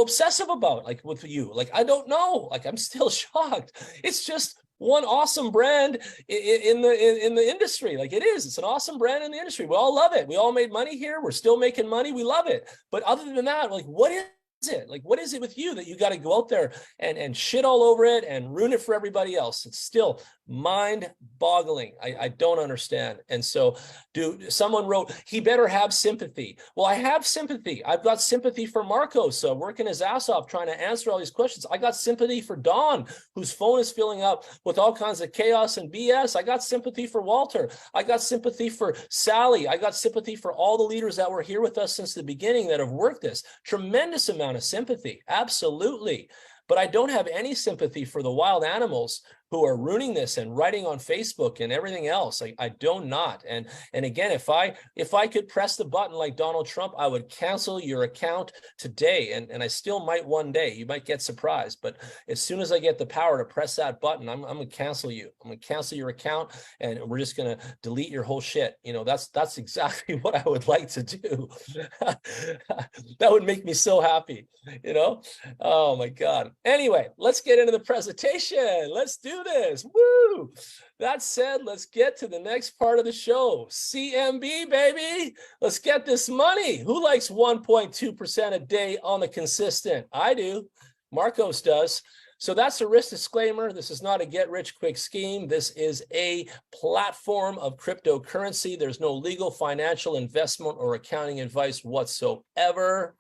obsessive about? Like with you? Like, I don't know. Like, I'm still shocked. It's just one awesome brand in the industry. Like it is. It's an awesome brand in the industry. We all love it. We all made money here. We're still making money. We love it. But other than that, like, what is it? Like, what is it with you that you got to go out there and shit all over it and ruin it for everybody else? It's still mind-boggling. I don't understand. And so, someone wrote, he better have sympathy. Well, I have sympathy. I've got sympathy for Marcos working his ass off trying to answer all these questions. I got sympathy for Don, whose phone is filling up with all kinds of chaos and BS. I got sympathy for Walter. I got sympathy for Sally. I got sympathy for all the leaders that were here with us since the beginning that have worked this. Tremendous amount of sympathy. Absolutely. But I don't have any sympathy for the wild animals who are ruining this and writing on Facebook and everything else. I do not. And again, if I could press the button like Donald Trump, I would cancel your account today. And I still might one day. You might get surprised. But as soon as I get the power to press that button, I'm going to cancel you. I'm going to cancel your account, and we're just going to delete your whole shit. That's exactly what I would like to do. That would make me so happy. Oh my God. Anyway, let's get into the presentation. Let's do this. Woo! That said, let's get to the next part of the show. CMB, baby. Let's get this money. Who likes 1.2% a day on the consistent? I do. Marcos does. So that's a risk disclaimer. This is not a get-rich-quick scheme. This is a platform of cryptocurrency. There's no legal, financial, investment, or accounting advice whatsoever.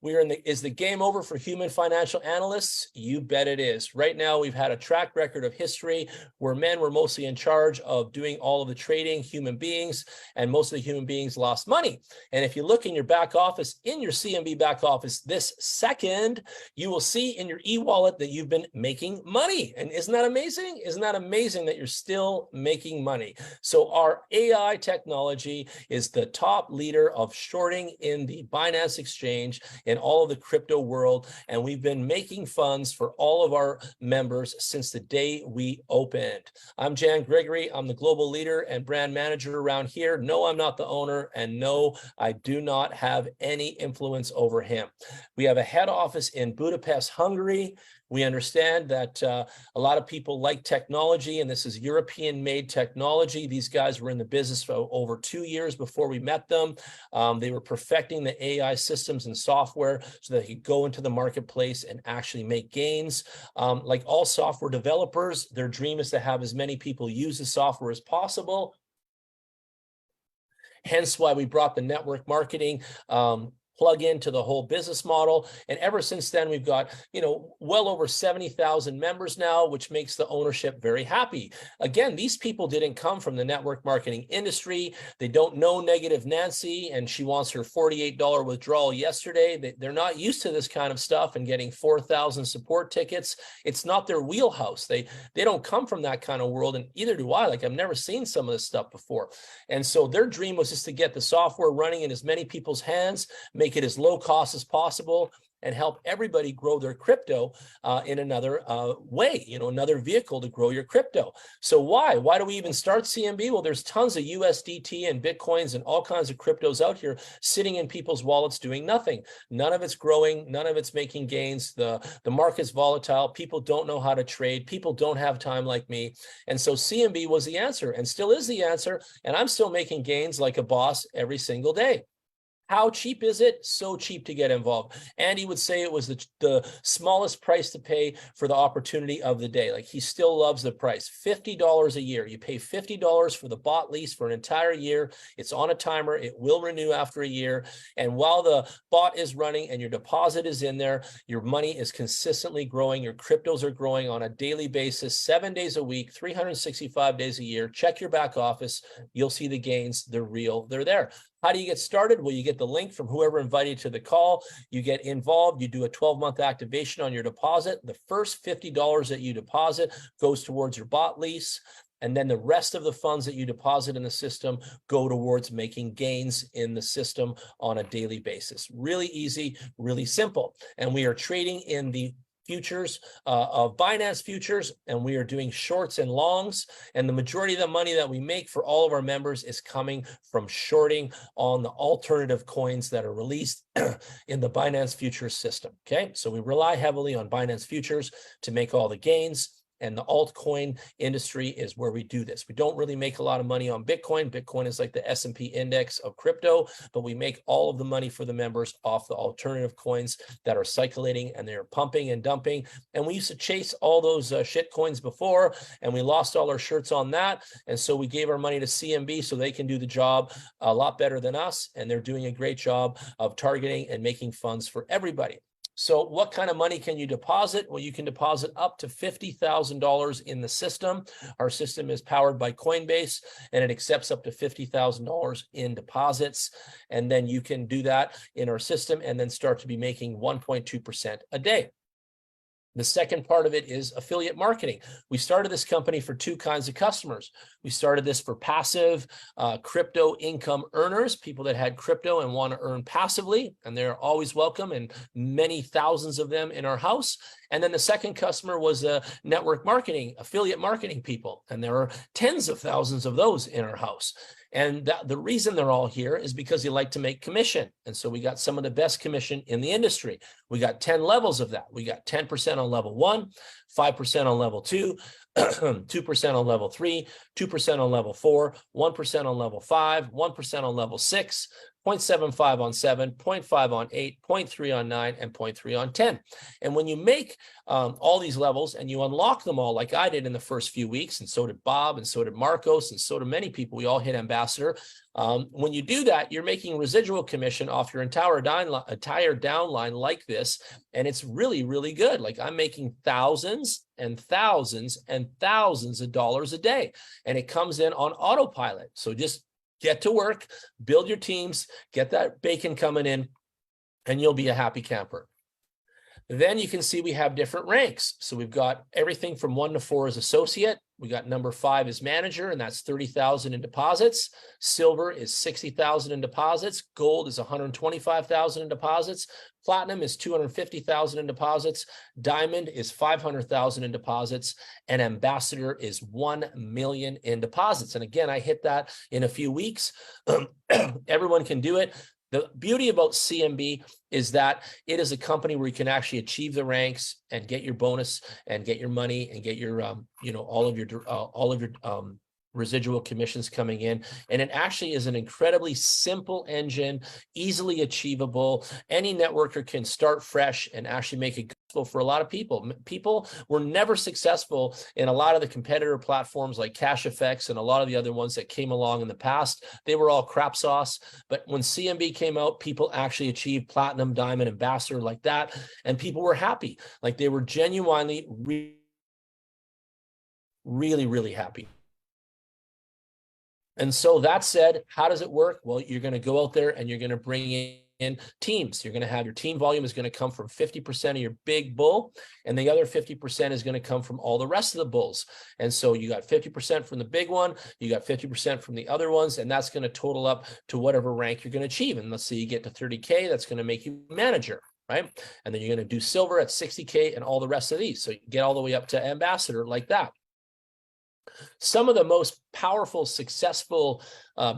Is the game over for human financial analysts? You bet it is. Right now, we've had a track record of history where men were mostly in charge of doing all of the trading, human beings, and most of the human beings lost money. And if you look in your back office, in your CMB back office this second, you will see in your e-wallet that you've been making money. And isn't that amazing? Isn't that amazing that you're still making money? So our AI technology is the top leader of shorting in the Binance exchange in all of the crypto world. And we've been making funds for all of our members since the day we opened. I'm Jan Gregory. I'm the global leader and brand manager around here. No, I'm not the owner. And no, I do not have any influence over him. We have a head office in Budapest, Hungary. We understand that a lot of people like technology, and this is European-made technology. These guys were in the business for over 2 years before we met them. They were perfecting the AI systems and software so that they could go into the marketplace and actually make gains. Like all software developers, their dream is to have as many people use the software as possible. Hence why we brought the network marketing plug into the whole business model. And ever since then, we've got, well over 70,000 members now, which makes the ownership very happy. Again, these people didn't come from the network marketing industry. They don't know Negative Nancy, and she wants her $48 withdrawal yesterday. They're not used to this kind of stuff and getting 4,000 support tickets. It's not their wheelhouse. They don't come from that kind of world, and either do I. Like, I've never seen some of this stuff before. And so their dream was just to get the software running in as many people's hands, make it as low cost as possible, and help everybody grow their crypto in another way, another vehicle to grow your crypto. So why do we even start CMB? Well, there's tons of USDT and Bitcoins and all kinds of cryptos out here sitting in people's wallets doing nothing. None of it's growing. None of it's making gains. The market's volatile. People don't know how to trade. People don't have time like me. And so CMB was the answer and still is the answer. And I'm still making gains like a boss every single day. How cheap is it? So cheap to get involved. Andy would say it was the smallest price to pay for the opportunity of the day. Like, he still loves the price. $50 a year. You pay $50 for the bot lease for an entire year. It's on a timer. It will renew after a year. And while the bot is running and your deposit is in there, your money is consistently growing. Your cryptos are growing on a daily basis, 7 days a week, 365 days a year. Check your back office. You'll see the gains. They're real. They're there. How do you get started? Well, you get the link from whoever invited you to the call. You get involved. You do a 12-month activation on your deposit. The first $50 that you deposit goes towards your bot lease. And then the rest of the funds that you deposit in the system go towards making gains in the system on a daily basis. Really easy, really simple. And we are trading in the futures of Binance futures, and we are doing shorts and longs, and the majority of the money that we make for all of our members is coming from shorting on the alternative coins that are released in the Binance futures system. Okay, so we rely heavily on Binance futures to make all the gains. And the altcoin industry is where we do this. We don't really make a lot of money on Bitcoin. Bitcoin is like the S&P index of crypto, but we make all of the money for the members off the alternative coins that are circulating, and they're pumping and dumping. And we used to chase all those shit coins before, and we lost all our shirts on that. And so we gave our money to CMB so they can do the job a lot better than us. And they're doing a great job of targeting and making funds for everybody. So what kind of money can you deposit? Well, you can deposit up to $50,000 in the system. Our system is powered by Coinbase, and it accepts up to $50,000 in deposits. And then you can do that in our system and then start to be making 1.2% a day. The second part of it is affiliate marketing. We started this company for two kinds of customers. We started this for passive crypto income earners, people that had crypto and want to earn passively, and they're always welcome, and many thousands of them in our house. And then the second customer was network marketing, affiliate marketing people, and there are tens of thousands of those in our house. And the reason they're all here is because they like to make commission. And so we got some of the best commission in the industry. We got 10 levels of that. We got 10% on level 1, 5% on level 2, 2% on level 3, 2% on level 4, 1% on level 5, 1% on level 6, 0.75 on 7, 0.5 on 8, 0.3 on 9, and 0.3 on 10. And when you make all these levels and you unlock them all, like I did in the first few weeks, and so did Bob, and so did Marcos, and so did many people, we all hit ambassador. When you do that, you're making residual commission off your entire downline like this, and it's really, really good. Like I'm making thousands and thousands and thousands of dollars a day, and it comes in on autopilot. So just get to work, build your teams, get that bacon coming in, and you'll be a happy camper. Then you can see we have different ranks. So we've got everything from 1 to 4 as associate. We got number 5 as manager, and that's 30,000 in deposits. Silver is 60,000 in deposits. Gold is 125,000 in deposits. Platinum is 250,000 in deposits. Diamond is 500,000 in deposits, and ambassador is 1 million in deposits. And again, I hit that in a few weeks. Everyone can do it. The beauty about CMB is that it is a company where you can actually achieve the ranks and get your bonus and get your money and get your, all of your residual commissions coming in. And it actually is an incredibly simple engine, easily achievable. Any networker can start fresh and actually make it good for a lot of people. People were never successful in a lot of the competitor platforms like Cash Effects and a lot of the other ones that came along in the past. They were all crap sauce. But when CMB came out, people actually achieved platinum, diamond, ambassador like that. And people were happy. Like they were genuinely really, really happy. And so that said, how does it work? Well, you're going to go out there and you're going to bring in teams. You're going to have your team volume is going to come from 50% of your big bull, and the other 50% is going to come from all the rest of the bulls. And so you got 50% from the big one, you got 50% from the other ones, and that's going to total up to whatever rank you're going to achieve. And let's say you get to 30K, that's going to make you manager, right? And then you're going to do silver at 60K and all the rest of these. So you get all the way up to ambassador like that. Some of the most powerful, successful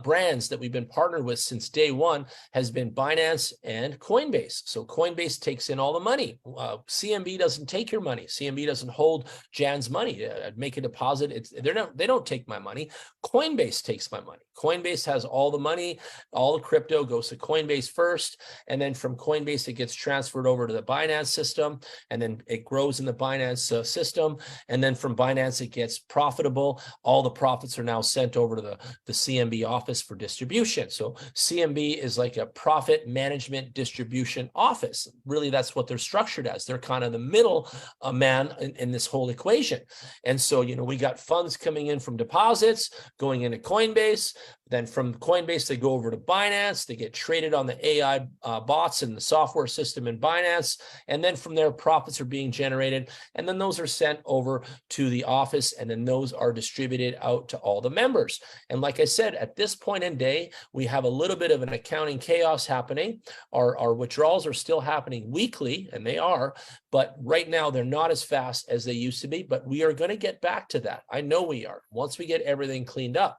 brands that we've been partnered with since day one has been Binance and Coinbase. So Coinbase takes in all the money. CMB doesn't take your money. CMB doesn't hold Jan's money. Make a deposit. They don't take my money. Coinbase takes my money. Coinbase has all the money. All the crypto goes to Coinbase first, and then from Coinbase it gets transferred over to the Binance system, and then it grows in the Binance system, and then from Binance it gets profitable. All the profits are now sent over to the CMB office for distribution. So CMB is like a profit management distribution office. Really, that's what they're structured as. They're kind of the middle man in this whole equation. And so, we got funds coming in from deposits, going into Coinbase. Then from Coinbase, they go over to Binance. They get traded on the AI bots and the software system in Binance. And then from there, profits are being generated. And then those are sent over to the office. And then those are distributed out to all the members. And like I said, at this point in day, we have a little bit of an accounting chaos happening. Our withdrawals are still happening weekly, and they are. But right now, they're not as fast as they used to be. But we are going to get back to that. I know we are, once we get everything cleaned up.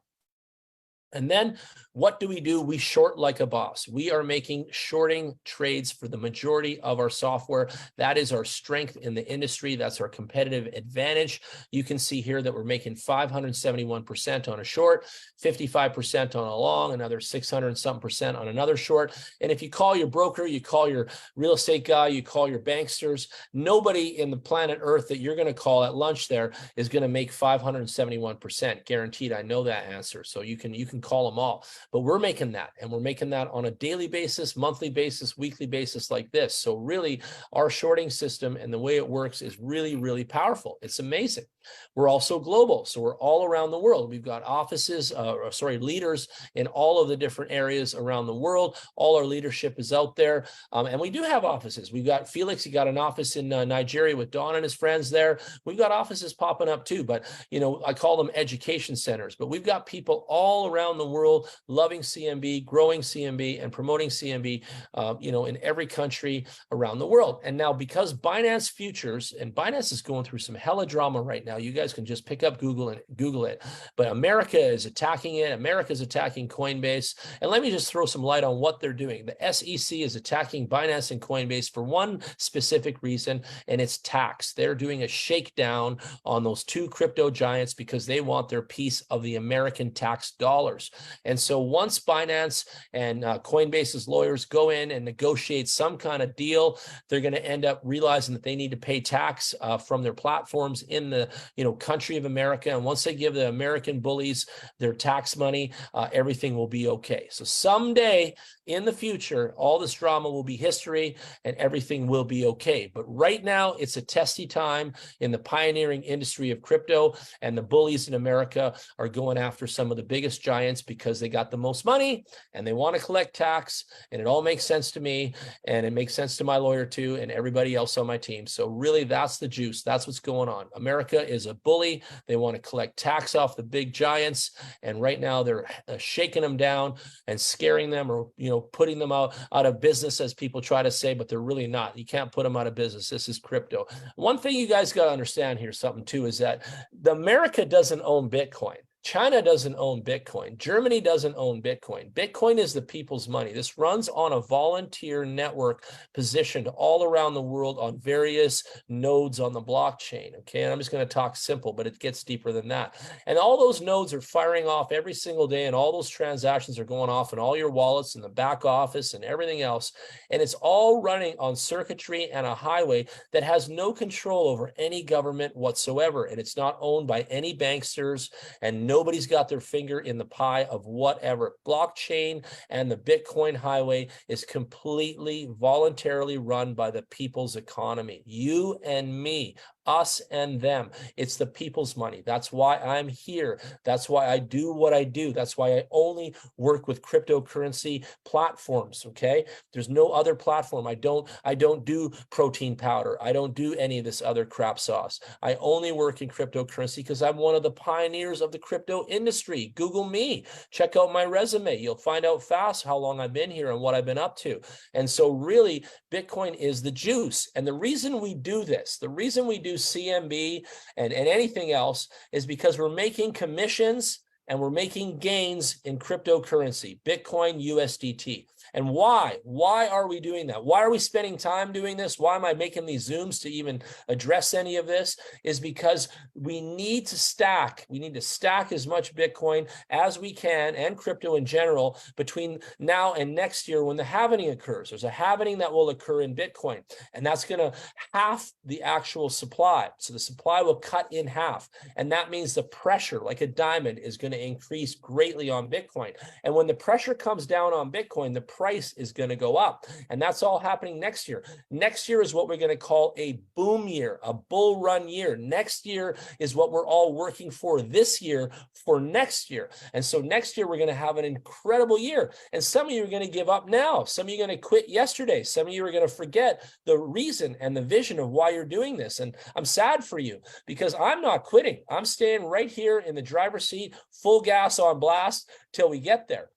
And then what do? We short like a boss. We are making shorting trades for the majority of our software. That is our strength in the industry. That's our competitive advantage. You can see here that we're making 571% on a short, 55% on a long, another 600 and something percent on another short. And if you call your broker, you call your real estate guy, you call your banksters, nobody in the planet Earth that you're going to call at lunch there is going to make 571% guaranteed. I know that answer. So you can call them all, but we're making that, and we're making that on a daily basis, monthly basis, weekly basis like this. So really our shorting system and the way it works is really, really powerful. It's amazing. We're also global. So we're all around the world. We've got offices, leaders in all of the different areas around the world. All our leadership is out there. And we do have offices. We've got Felix, he got an office in Nigeria with Don and his friends there. We've got offices popping up too, but I call them education centers, but we've got people all around the world loving CMB, growing CMB, and promoting CMB, in every country around the world. And now because Binance Futures, and Binance is going through some hella drama right now. You guys can just pick up Google and Google it. But America is attacking it. America is attacking Coinbase. And let me just throw some light on what they're doing. The SEC is attacking Binance and Coinbase for one specific reason, and it's tax. They're doing a shakedown on those two crypto giants because they want their piece of the American tax dollars. And so once Binance and Coinbase's lawyers go in and negotiate some kind of deal, they're going to end up realizing that they need to pay tax from their platforms in the country of America. And once they give the American bullies their tax money, everything will be okay. So someday in the future, all this drama will be history and everything will be okay. But right now, it's a testy time in the pioneering industry of crypto, and the bullies in America are going after some of the biggest giants because they got the most money and they want to collect tax. And it all makes sense to me, and it makes sense to my lawyer too, and everybody else on my team. So really, that's the juice. That's what's going on. America is a bully. They want to collect tax off the big giants, and right now they're shaking them down and scaring them, or putting them out of business, as people try to say, but they're really not. You can't put them out of business. This is crypto. One thing you guys got to understand here, something too, is that America doesn't own Bitcoin. China doesn't own Bitcoin. Germany doesn't own Bitcoin. Bitcoin is the people's money. This runs on a volunteer network positioned all around the world on various nodes on the blockchain. Okay, and I'm just going to talk simple, but it gets deeper than that. And all those nodes are firing off every single day, and all those transactions are going off in all your wallets and the back office and everything else. And it's all running on circuitry and a highway that has no control over any government whatsoever. And it's not owned by any banksters, and nobody's got their finger in the pie of whatever. Blockchain and the Bitcoin highway is completely voluntarily run by the people's economy. You and me, us and them. It's the people's money. That's why I'm here. That's why I do what I do. That's why I only work with cryptocurrency platforms. Okay, there's no other platform. I don't do protein powder. I don't do any of this other crap sauce. I only work in cryptocurrency because I'm one of the pioneers of the crypto industry. Google me, check out my resume. You'll find out fast how long I've been here and what I've been up to. And so really, Bitcoin is the juice. And the reason we do this, the reason we do CMB and anything else, is because we're making commissions and we're making gains in cryptocurrency, Bitcoin, USDT. And why? Why are we doing that? Why are we spending time doing this? Why am I making these Zooms to even address any of this? Is because we need to stack. We need to stack as much Bitcoin as we can, and crypto in general, between now and next year when the halving occurs. There's a halving that will occur in Bitcoin, and that's going to half the actual supply. So the supply will cut in half. And that means the pressure, like a diamond, is going to increase greatly on Bitcoin. And when the pressure comes down on Bitcoin, the price is going to go up. And that's all happening next year. Next year is what we're going to call a boom year, a bull run year. Next year is what we're all working for this year for next year. And so next year, we're going to have an incredible year. And some of you are going to give up now. Some of you are going to quit yesterday. Some of you are going to forget the reason and the vision of why you're doing this. And I'm sad for you, because I'm not quitting. I'm staying right here in the driver's seat, full gas on blast till we get there.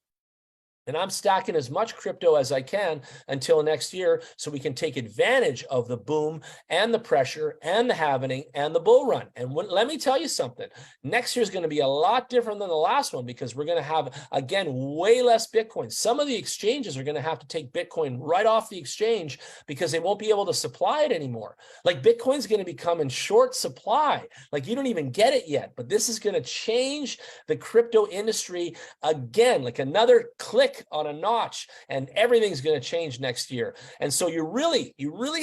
And I'm stacking as much crypto as I can until next year, so we can take advantage of the boom and the pressure and the halving and the bull run. And let me tell you something, next year is going to be a lot different than the last one, because we're going to have, again, way less Bitcoin. Some of the exchanges are going to have to take Bitcoin right off the exchange because they won't be able to supply it anymore. Like, Bitcoin's going to become in short supply. Like, you don't even get it yet, but this is going to change the crypto industry again, like another click on a notch, and everything's going to change next year. And so you really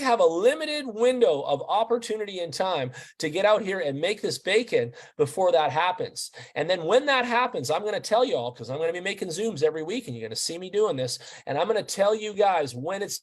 have a limited window of opportunity and time to get out here and make this bacon before that happens. And then when that happens, I'm going to tell you all, because I'm going to be making Zooms every week, and you're going to see me doing this, and I'm going to tell you guys when it's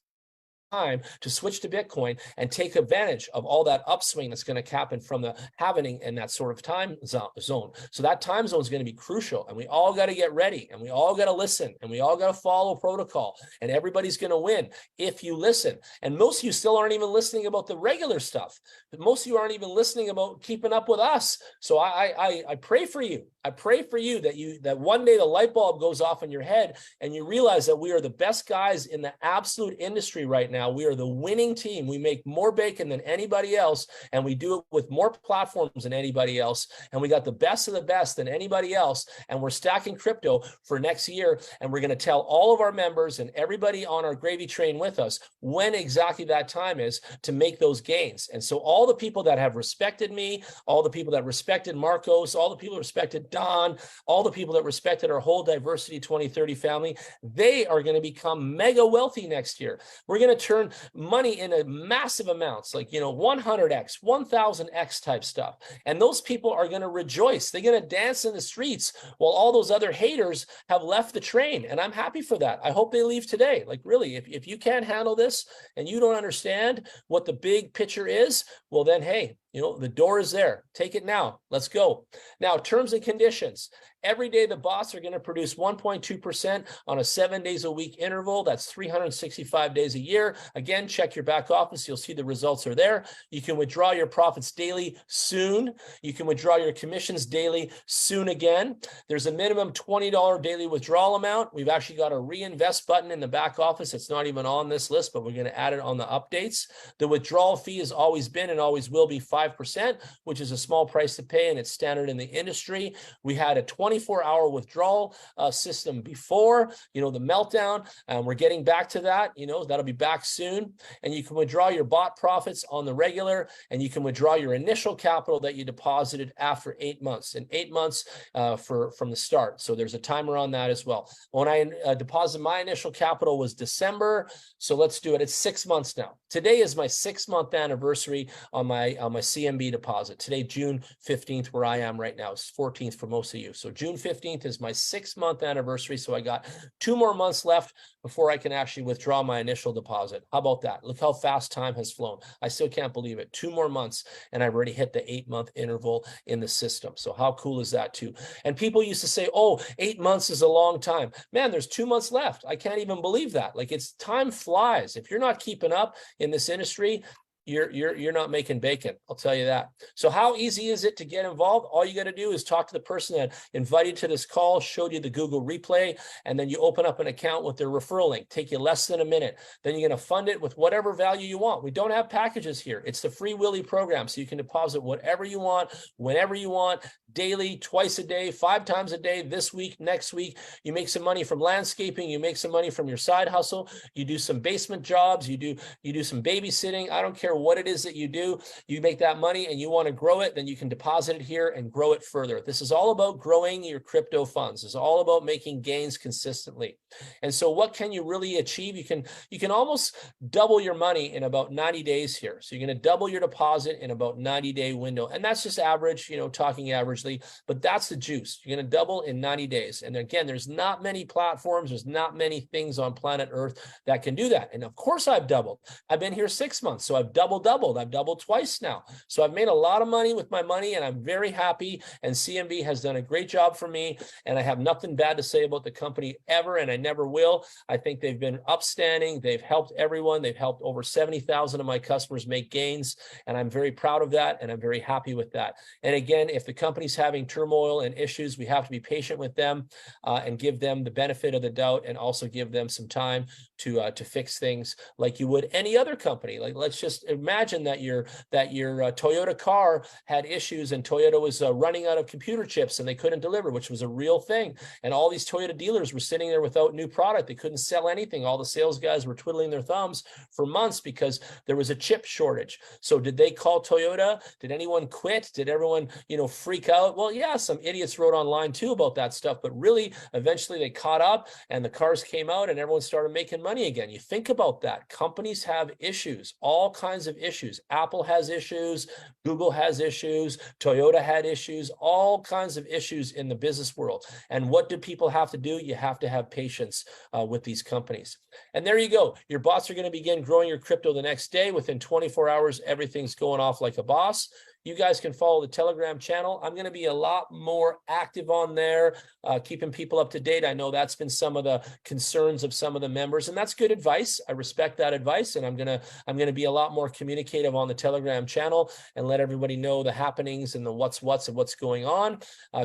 time to switch to Bitcoin and take advantage of all that upswing that's going to happen from the halving and that sort of time zone. So that time zone is going to be crucial, and we all got to get ready, and we all got to listen, and we all got to follow protocol, and everybody's going to win if you listen. And most of you still aren't even listening about the regular stuff. Most of you aren't even listening about keeping up with us. So I pray for you. I pray for you that one day the light bulb goes off in your head and you realize that we are the best guys in the absolute industry right now. now. We are the winning team. We make more bacon than anybody else, and we do it with more platforms than anybody else. And we got the best of the best than anybody else. And we're stacking crypto for next year. And we're going to tell all of our members and everybody on our gravy train with us when exactly that time is to make those gains. And so all the people that have respected me, all the people that respected Marcos, all the people that respected Don, all the people that respected our whole Diversity 2030 family, they are going to become mega wealthy next year. We're going to turn money into massive amounts, like, 100x, 1000x type stuff. And those people are going to rejoice. They're going to dance in the streets while all those other haters have left the train. And I'm happy for that. I hope they leave today. Like, really, if you can't handle this and you don't understand what the big picture is, well, then, hey, the door is there. Take it now. Let's go. Now, terms and conditions. Every day, the bots are going to produce 1.2% on a 7 days a week interval. That's 365 days a year. Again, check your back office. You'll see the results are there. You can withdraw your profits daily soon. You can withdraw your commissions daily soon again. There's a minimum $20 daily withdrawal amount. We've actually got a reinvest button in the back office. It's not even on this list, but we're going to add it on the updates. The withdrawal fee has always been and always will be 5%, which is a small price to pay, and it's standard in the industry. We had a 24-hour withdrawal system before, the meltdown. We're getting back to that. That'll be back soon. And you can withdraw your bot profits on the regular, and you can withdraw your initial capital that you deposited after 8 months, and 8 months from the start. So there's a timer on that as well. When I deposited my initial capital was December. So let's do it. It's 6 months now. Today is my 6-month anniversary on my CMB deposit. Today, June 15th, where I am right now. It's 14th for most of you. So June 15th is my 6-month anniversary. So I got 2 more months left before I can actually withdraw my initial deposit. How about that? Look how fast time has flown. I still can't believe it. 2 more months, and I've already hit the 8-month interval in the system. So how cool is that too? And people used to say, oh, 8 months is a long time. Man, there's 2 months left. I can't even believe that. Like, time flies. If you're not keeping up in this industry, you're not making bacon. I'll tell you that. So how easy is it to get involved? All you got to do is talk to the person that invited you to this call, showed you the Google replay, and then you open up an account with their referral link. Take you less than a minute. Then you're going to fund it with whatever value you want. We don't have packages here. It's the Free Willy program. So you can deposit whatever you want, whenever you want, daily, twice a day, 5 times a day, this week, next week. You make some money from landscaping. You make some money from your side hustle. You do some basement jobs. You do some babysitting. I don't care what it is that you do. You make that money and you want to grow it, then you can deposit it here and grow it further. This is all about growing your crypto funds. It's all about making gains consistently. And so what can you really achieve? You can almost double your money in about 90 days here. So you're going to double your deposit in about 90-day window. And that's just average, talking averagely, but that's the juice. You're going to double in 90 days. And again, there's not many platforms, there's not many things on planet Earth that can do that. And of course I've doubled. I've been here 6 months, so I've doubled. I've doubled twice now. So I've made a lot of money with my money, and I'm very happy. And CMB has done a great job for me. And I have nothing bad to say about the company ever, and I never will. I think they've been upstanding. They've helped everyone. They've helped over 70,000 of my customers make gains. And I'm very proud of that. And I'm very happy with that. And again, if the company's having turmoil and issues, we have to be patient with them and give them the benefit of the doubt, and also give them some time to fix things like you would any other company. Like, let's just imagine that your Toyota car had issues, and Toyota was running out of computer chips and they couldn't deliver, which was a real thing. And all these Toyota dealers were sitting there without new product. They couldn't sell anything. All the sales guys were twiddling their thumbs for months because there was a chip shortage. So did they call Toyota? Did anyone quit? Did everyone, freak out? Well, yeah, some idiots wrote online too about that stuff, but really eventually they caught up and the cars came out and everyone started making money again. You think about that. Companies have issues, all kinds of issues. Apple has issues, Google has issues, Toyota had issues, all kinds of issues in the business world. And what do people have to do? You have to have patience with these companies. And there you go. Your bots are going to begin growing your crypto the next day. Within 24 hours, everything's going off like a boss. you guys can follow the Telegram channel. I'm going to be a lot more active on there, keeping people up to date. I know that's been some of the concerns of some of the members, and that's good advice. I respect that advice, and I'm gonna be a lot more communicative on the Telegram channel and let everybody know the happenings and the what's of what's going on.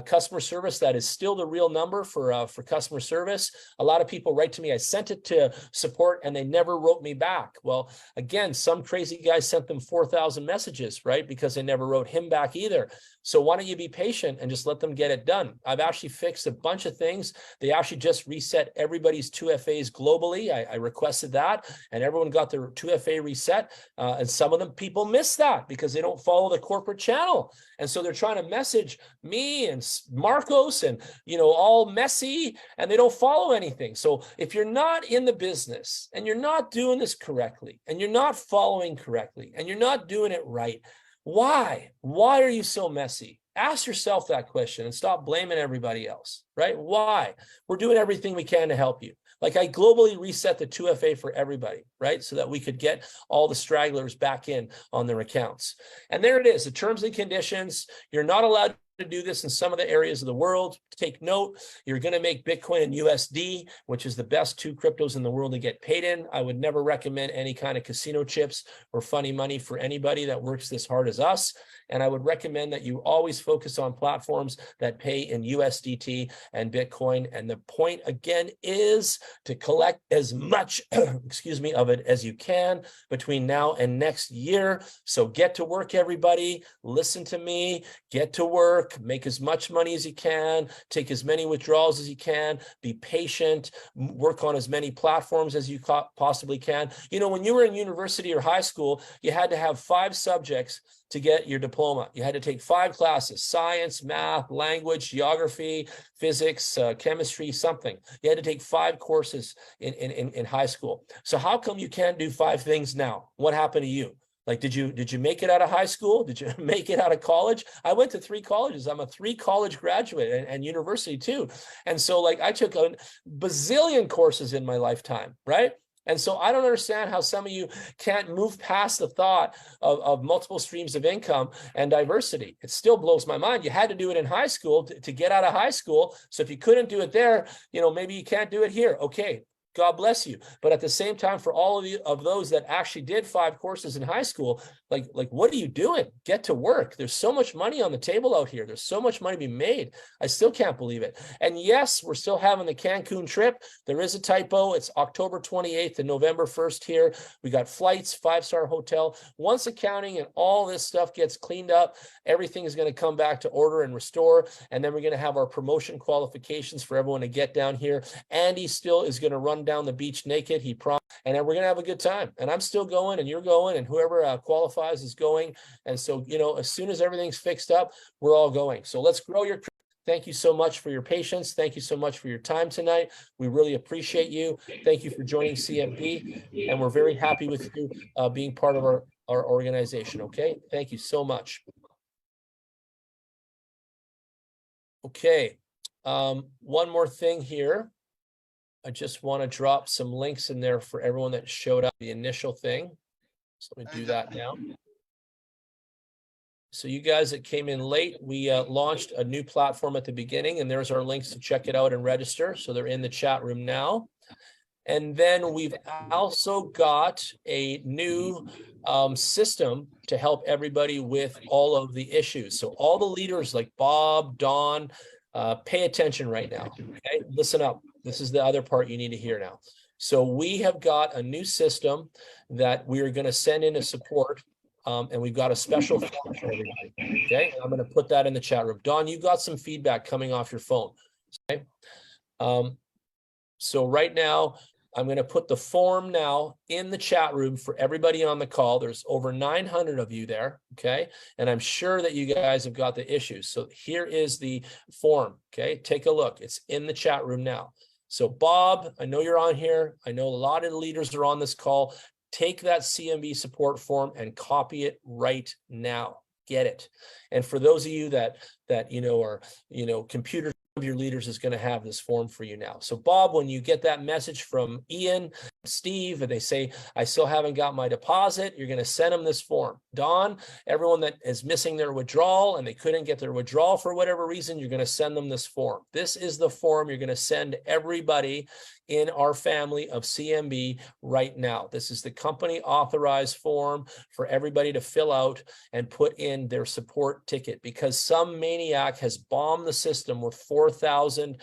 Customer service, that is still the real number for customer service. A lot of people write to me. I sent it to support and they never wrote me back. Well, again, some crazy guy sent them 4,000 messages, right? Because they never wrote him back either. So why don't you be patient and just let them get it done? I've actually fixed a bunch of things. They actually just reset everybody's 2FAs globally. I requested that, and everyone got their 2FA reset. And some of them people miss that because they don't follow the corporate channel. And so they're trying to message me and Marcos and, all messy, and they don't follow anything. So if you're not in the business and you're not doing this correctly and you're not following correctly and you're not doing it right, why? Why are you so messy? Ask yourself that question and stop blaming everybody else, right? Why? We're doing everything we can to help you. Like I globally reset the 2FA for everybody, right? So that we could get all the stragglers back in on their accounts. And there it is, the terms and conditions. You're not allowed to do this in some of the areas of the world. Take note, you're going to make Bitcoin and USD, which is the best two cryptos in the world to get paid in. I would never recommend any kind of casino chips or funny money for anybody that works this hard as us. And I would recommend that you always focus on platforms that pay in USDT and Bitcoin. And the point again is to collect as much, of it as you can between now and next year. So get to work, everybody. Listen to me, get to work, make as much money as you can, take as many withdrawals as you can, be patient, work on as many platforms as you possibly can. When you were in university or high school, you had to have 5 subjects to get your diploma. You had to take 5 classes: science, math, language, geography, physics, chemistry, something. You had to take 5 courses in high school. So how come you can't do 5 things now? What happened to you? Like, did you make it out of high school? Did you make it out of college? I went to 3 colleges. I'm a 3 college graduate and university too. And so like I took a bazillion courses in my lifetime, right? And so I don't understand how some of you can't move past the thought of multiple streams of income and diversity. It still blows my mind. You had to do it in high school to get out of high school. So if you couldn't do it there, maybe you can't do it here. Okay. God bless you. But at the same time, for all of you, of those that actually did 5 courses in high school, like what are you doing? Get to work. There's so much money on the table out here. There's so much money to be made. I still can't believe it. And yes, we're still having the Cancun trip. There is a typo. It's October 28th and November 1st here. We got flights, 5-star hotel. Once accounting and all this stuff gets cleaned up, everything is going to come back to order and restore. And then we're going to have our promotion qualifications for everyone to get down here. Andy still is going to run down the beach naked, he promised, and then we're gonna have a good time. And I'm still going, and you're going, and whoever qualifies is going. And so, as soon as everything's fixed up, we're all going. So let's grow your. Thank you so much for your patience. Thank you so much for your time tonight. We really appreciate you. Thank you for joining CMB, and we're very happy with you being part of our organization. Okay, thank you so much. Okay, one more thing here. I just want to drop some links in there for everyone that showed up, the initial thing. So let me do that now. So you guys that came in late, we launched a new platform at the beginning, and there's our links to check it out and register. So they're in the chat room now. And then we've also got a new system to help everybody with all of the issues. So all the leaders like Bob, Don, pay attention right now. Okay, listen up. This is the other part you need to hear now. So we have got a new system that we are going to send into support, and we've got a special form for everybody. Okay, I'm going to put that in the chat room. Don, you got some feedback coming off your phone. Okay, so right now I'm going to put the form now in the chat room for everybody on the call. There's over 900 of you there, okay? And I'm sure that you guys have got the issues. So here is the form, okay? Take a look. It's in the chat room now. So Bob, I know you're on here. I know a lot of the leaders are on this call. Take that CMB support form and copy it right now. Get it. And for those of you that are, computer of your leaders is going to have this form for you now. So Bob, when you get that message from Ian, Steve, and they say, I still haven't got my deposit, you're going to send them this form. Don, everyone that is missing their withdrawal and they couldn't get their withdrawal for whatever reason, you're going to send them this form. This is the form you're going to send everybody in our family of CMB right now. This is the company authorized form for everybody to fill out and put in their support ticket, because some maniac has bombed the system with 4,000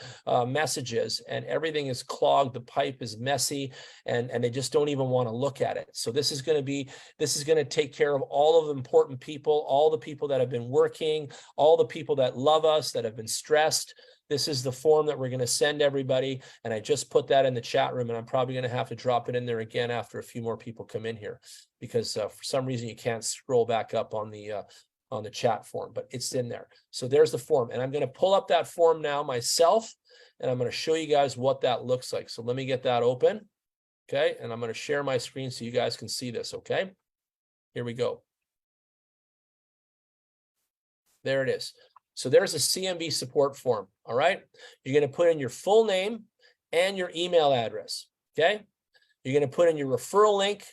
messages and everything is clogged. The pipe is messy and they just don't even want to look at it. So this is going to take care of all of the important people, all the people that have been working, all the people that love us, that have been stressed. This is the form that we're going to send everybody. And I just put that in the chat room, and I'm probably going to have to drop it in there again after a few more people come in here, because for some reason you can't scroll back up on the chat form, but it's in there. So there's the form, and I'm going to pull up that form now myself, and I'm going to show you guys what that looks like. So let me get that open. Okay. And I'm going to share my screen so you guys can see this. Okay. Here we go. There it is. So there's a CMB support form. All right. You're going to put in your full name and your email address. Okay. You're going to put in your referral link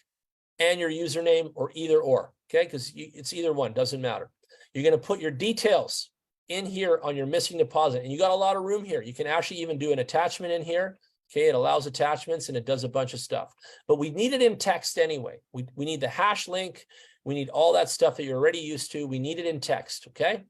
and your username, or either or. Okay. Because it's either one, doesn't matter. You're going to put your details in here on your missing deposit. And you got a lot of room here. You can actually even do an attachment in here. Okay. It allows attachments and it does a bunch of stuff, but we need it in text anyway. We need the hash link. We need all that stuff that you're already used to. We need it in text. Okay.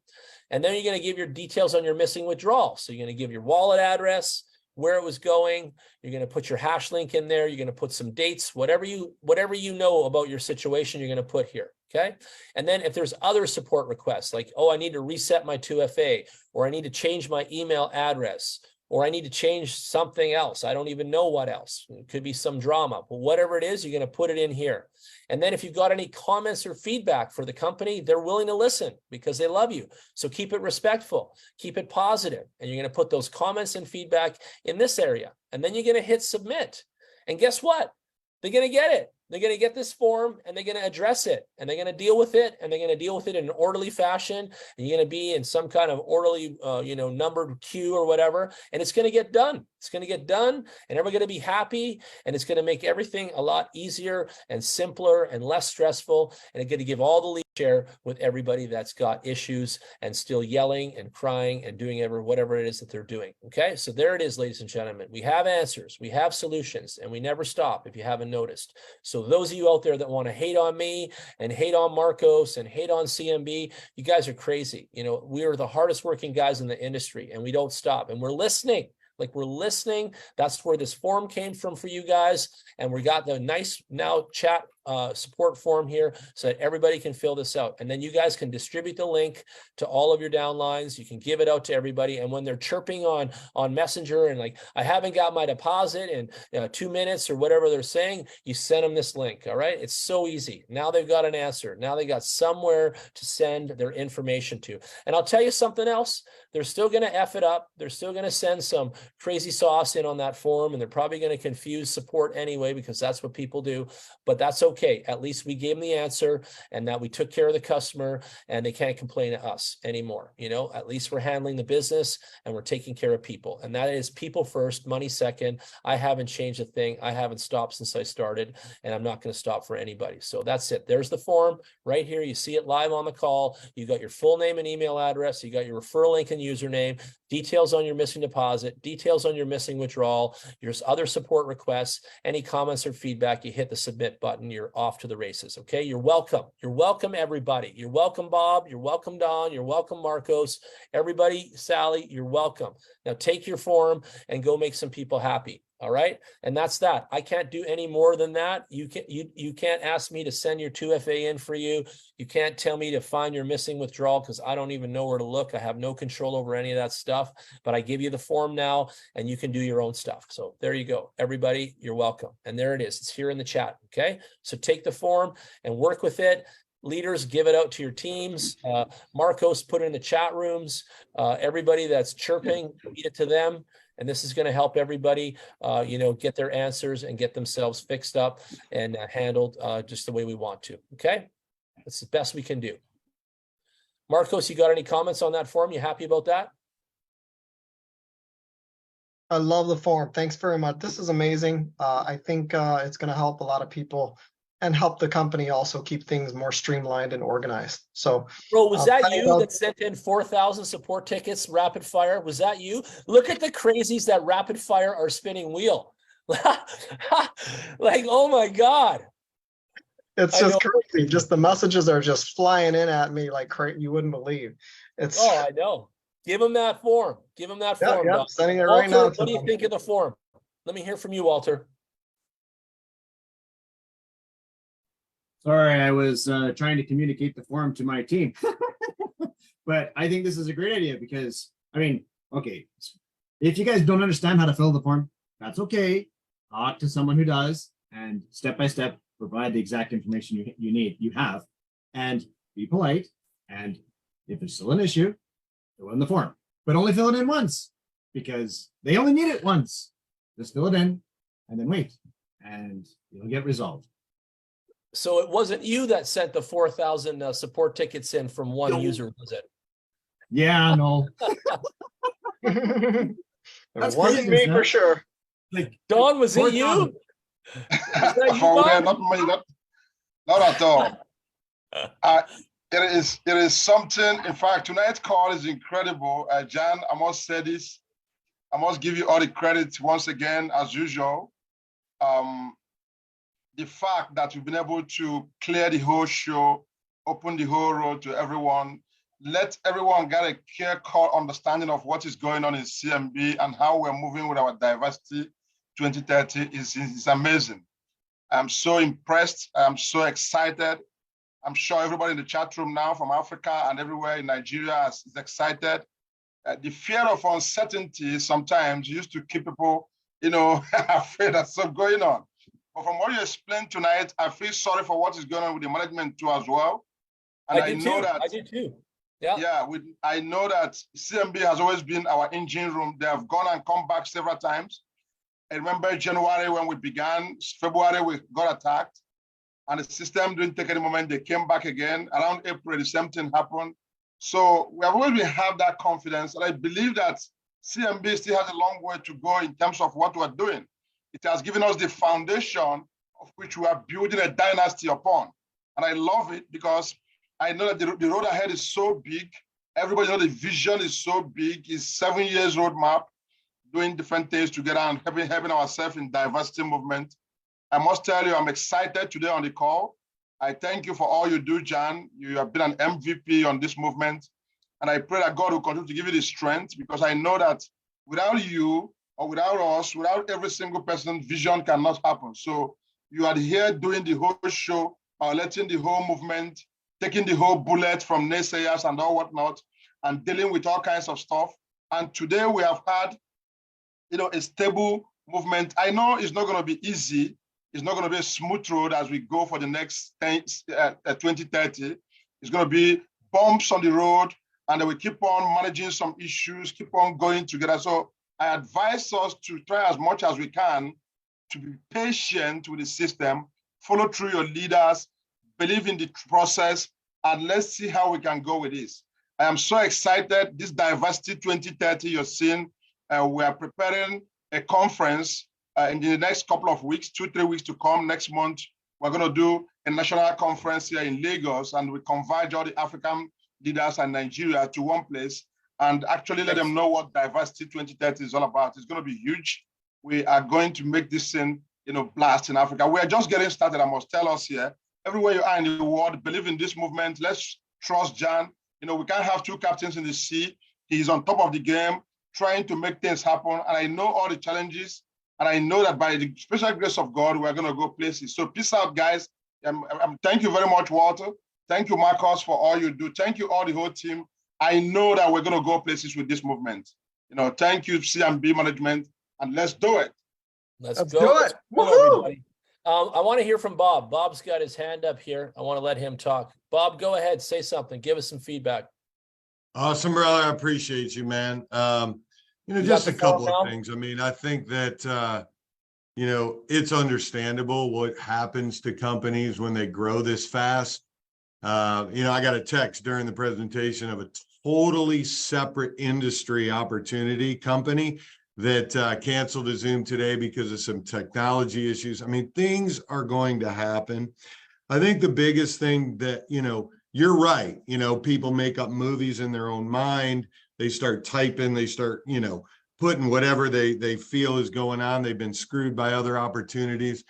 And then you're going to give your details on your missing withdrawal. So you're going to give your wallet address, where it was going. You're going to put your hash link in there. You're going to put some dates, whatever you know about your situation, you're going to put here. Okay. And then if there's other support requests, like, oh, I need to reset my 2FA, or I need to change my email address, or I need to change something else. I don't even know what else. It could be some drama, but whatever it is, you're going to put it in here. And then if you've got any comments or feedback for the company, they're willing to listen because they love you. So keep it respectful, keep it positive, and you're going to put those comments and feedback in this area. And then you're going to hit submit. And guess what? They're going to get it. They're going to get this form and they're going to address it, and they're going to deal with it, and they're going to deal with it in an orderly fashion. And you're going to be in some kind of orderly, numbered queue or whatever, and it's going to get done. It's going to get done, and everyone's going to be happy, and it's going to make everything a lot easier and simpler and less stressful. And it's going to give all the lead share with everybody that's got issues and still yelling and crying and doing whatever it is that they're doing. Okay, so there it is, ladies and gentlemen. We have answers, we have solutions, and we never stop, if you haven't noticed. So those of you out there that want to hate on me and hate on Marcos and hate on CMB, you guys are crazy. We are the hardest working guys in the industry, and we don't stop, and we're listening. Like, we're listening. That's where this form came from for you guys. And we got the nice now chat support form here so that everybody can fill this out. And then you guys can distribute the link to all of your downlines. You can give it out to everybody. And when they're chirping on Messenger and like, I haven't got my deposit in 2 minutes or whatever they're saying, you send them this link. All right. It's so easy. Now they've got an answer. Now they got somewhere to send their information to. And I'll tell you something else. They're still going to F it up. They're still going to send some crazy sauce in on that form. And they're probably going to confuse support anyway, because that's what people do. But that's okay. At least we gave them the answer, and that we took care of the customer, and they can't complain to us anymore. At least we're handling the business and we're taking care of people. And that is people first, money second. I haven't changed a thing. I haven't stopped since I started, and I'm not going to stop for anybody. So that's it. There's the form right here. You see it live on the call. You got your full name and email address. You got your referral link and username, details on your missing deposit, details on your missing withdrawal, your other support requests, any comments or feedback. You hit the submit button. You're off to the races. Okay. You're welcome. You're welcome, everybody. You're welcome, Bob. You're welcome, Don. You're welcome, Marcos. Everybody, Sally, you're welcome. Now take your form and go make some people happy. All right. And that's that. I can't do any more than that. You can't ask me to send your 2FA in for you. You can't tell me to find your missing withdrawal, because I don't even know where to look. I have no control over any of that stuff, but I give you the form now and you can do your own stuff. So there you go. Everybody, you're welcome. And there it is. It's here in the chat. Okay. So take the form and work with it. Leaders, give it out to your teams. Marcos, put it in the chat rooms. Everybody that's chirping, feed it to them. And this is going to help everybody, get their answers and get themselves fixed up and handled just the way we want to. Okay. That's the best we can do. Marcos, you got any comments on that form? You happy about that? I love the forum. Thanks very much. This is amazing. I think it's going to help a lot of people and help the company also keep things more streamlined and organized. So, Bro, was that thank you that sent in 4,000 support tickets rapid fire? Was that you? Look at the crazies that rapid fire are spinning wheel. Like, oh my God. it's I just know. crazy. Just the messages are just flying in at me like you wouldn't believe. It's Oh, I know. Give him that form. Give him that yeah, form, yeah. Doc. Sending it right now Walter, to what do you them. think of the form? Let me hear from you, Walter. Sorry, I was trying to communicate the form to my team. But I think this is a great idea because, I mean, okay, if you guys don't understand how to fill the form, that's okay. Talk to someone who does and step by step provide the exact information you have, and be polite. And if there's still an issue, fill in the form, but only fill it in once because they only need it once. Just fill it in and then wait, and it'll get resolved. So it wasn't you that sent the 4,000 support tickets in from one No. user, was it? Yeah, no. It That's wasn't crazy, me isn't for it? sure. Like, Don, was it you? 4,000. Was that you, For real, Bob? not me, not at all. It is something. In fact, tonight's call is incredible. Jan, I must say this. I must give you all the credit once again, as usual. The fact that we've been able to clear the whole show, open the whole road to everyone, let everyone get a clear-cut understanding of what is going on in CMB and how we're moving with our diversity 2030 is amazing. I'm so impressed. I'm so excited. I'm sure everybody in the chat room now from Africa and everywhere in Nigeria is excited. The fear of uncertainty sometimes used to keep people, afraid that's so going on. But from what you explained tonight, I feel sorry for what is going on with the management too as well. And I do too. Yeah. I know that CMB has always been our engine room. They have gone and come back several times. I remember January when we began, February we got attacked and the system didn't take any moment. They came back again. Around April, the same thing happened. So we have always have that confidence. And I believe that CMB still has a long way to go in terms of what we're doing. It has given us the foundation of which we are building a dynasty upon. And I love it because I know that the road ahead is so big. Everybody knows the vision is so big. It's 7 years roadmap, doing different things together and helping ourselves in diversity movement. I must tell you, I'm excited today on the call. I thank you for all you do, Jan. You have been an MVP on this movement. And I pray that God will continue to give you the strength because I know that without you or without us, without every single person, vision cannot happen. So you are here doing the whole show, letting the whole movement, taking the whole bullet from naysayers and all whatnot, and dealing with all kinds of stuff. And today we have had, a stable movement. I know it's not going to be easy. It's not going to be a smooth road as we go for the next 2030. It's going to be bumps on the road, and then we keep on managing some issues, keep on going together. So I advise us to try as much as we can to be patient with the system, follow through your leaders, believe in the process, and let's see how we can go with this. I am so excited. This Diversity 2030 you're seeing, we are preparing a conference in the next couple of weeks, 2-3 weeks to come. Next month, we're going to do a national conference here in Lagos, and we converge all the African leaders and Nigeria to one place and actually let them know what Diversity 2030 is all about. It's going to be huge. We are going to make this thing, blast in Africa. We are just getting started. I must tell us here, everywhere you are in the world, believe in this movement. Let's trust Jan. We can't have two captains in the sea. He's on top of the game, trying to make things happen. And I know all the challenges. And I know that by the special grace of God, we're going to go places. So peace out, guys. Thank you very much, Walter. Thank you, Marcos, for all you do. Thank you, all the whole team. I know that we're going to go places with this movement. Thank you, CMB management, and let's do it. Let's do go. it. Woohoo! Everybody. I want to hear from Bob. Bob's got his hand up here. I want to let him talk. Bob, go ahead. Say something. Give us some feedback. Awesome, brother. I appreciate you, man. Just a couple of things. I mean, I think that, it's understandable what happens to companies when they grow this fast. I got a text during the presentation of a totally separate industry opportunity company that canceled the Zoom today because of some technology issues. I mean, things are going to happen. I think the biggest thing that, you're right. People make up movies in their own mind. They start typing, they start, putting whatever they feel is going on. They've been screwed by other opportunities.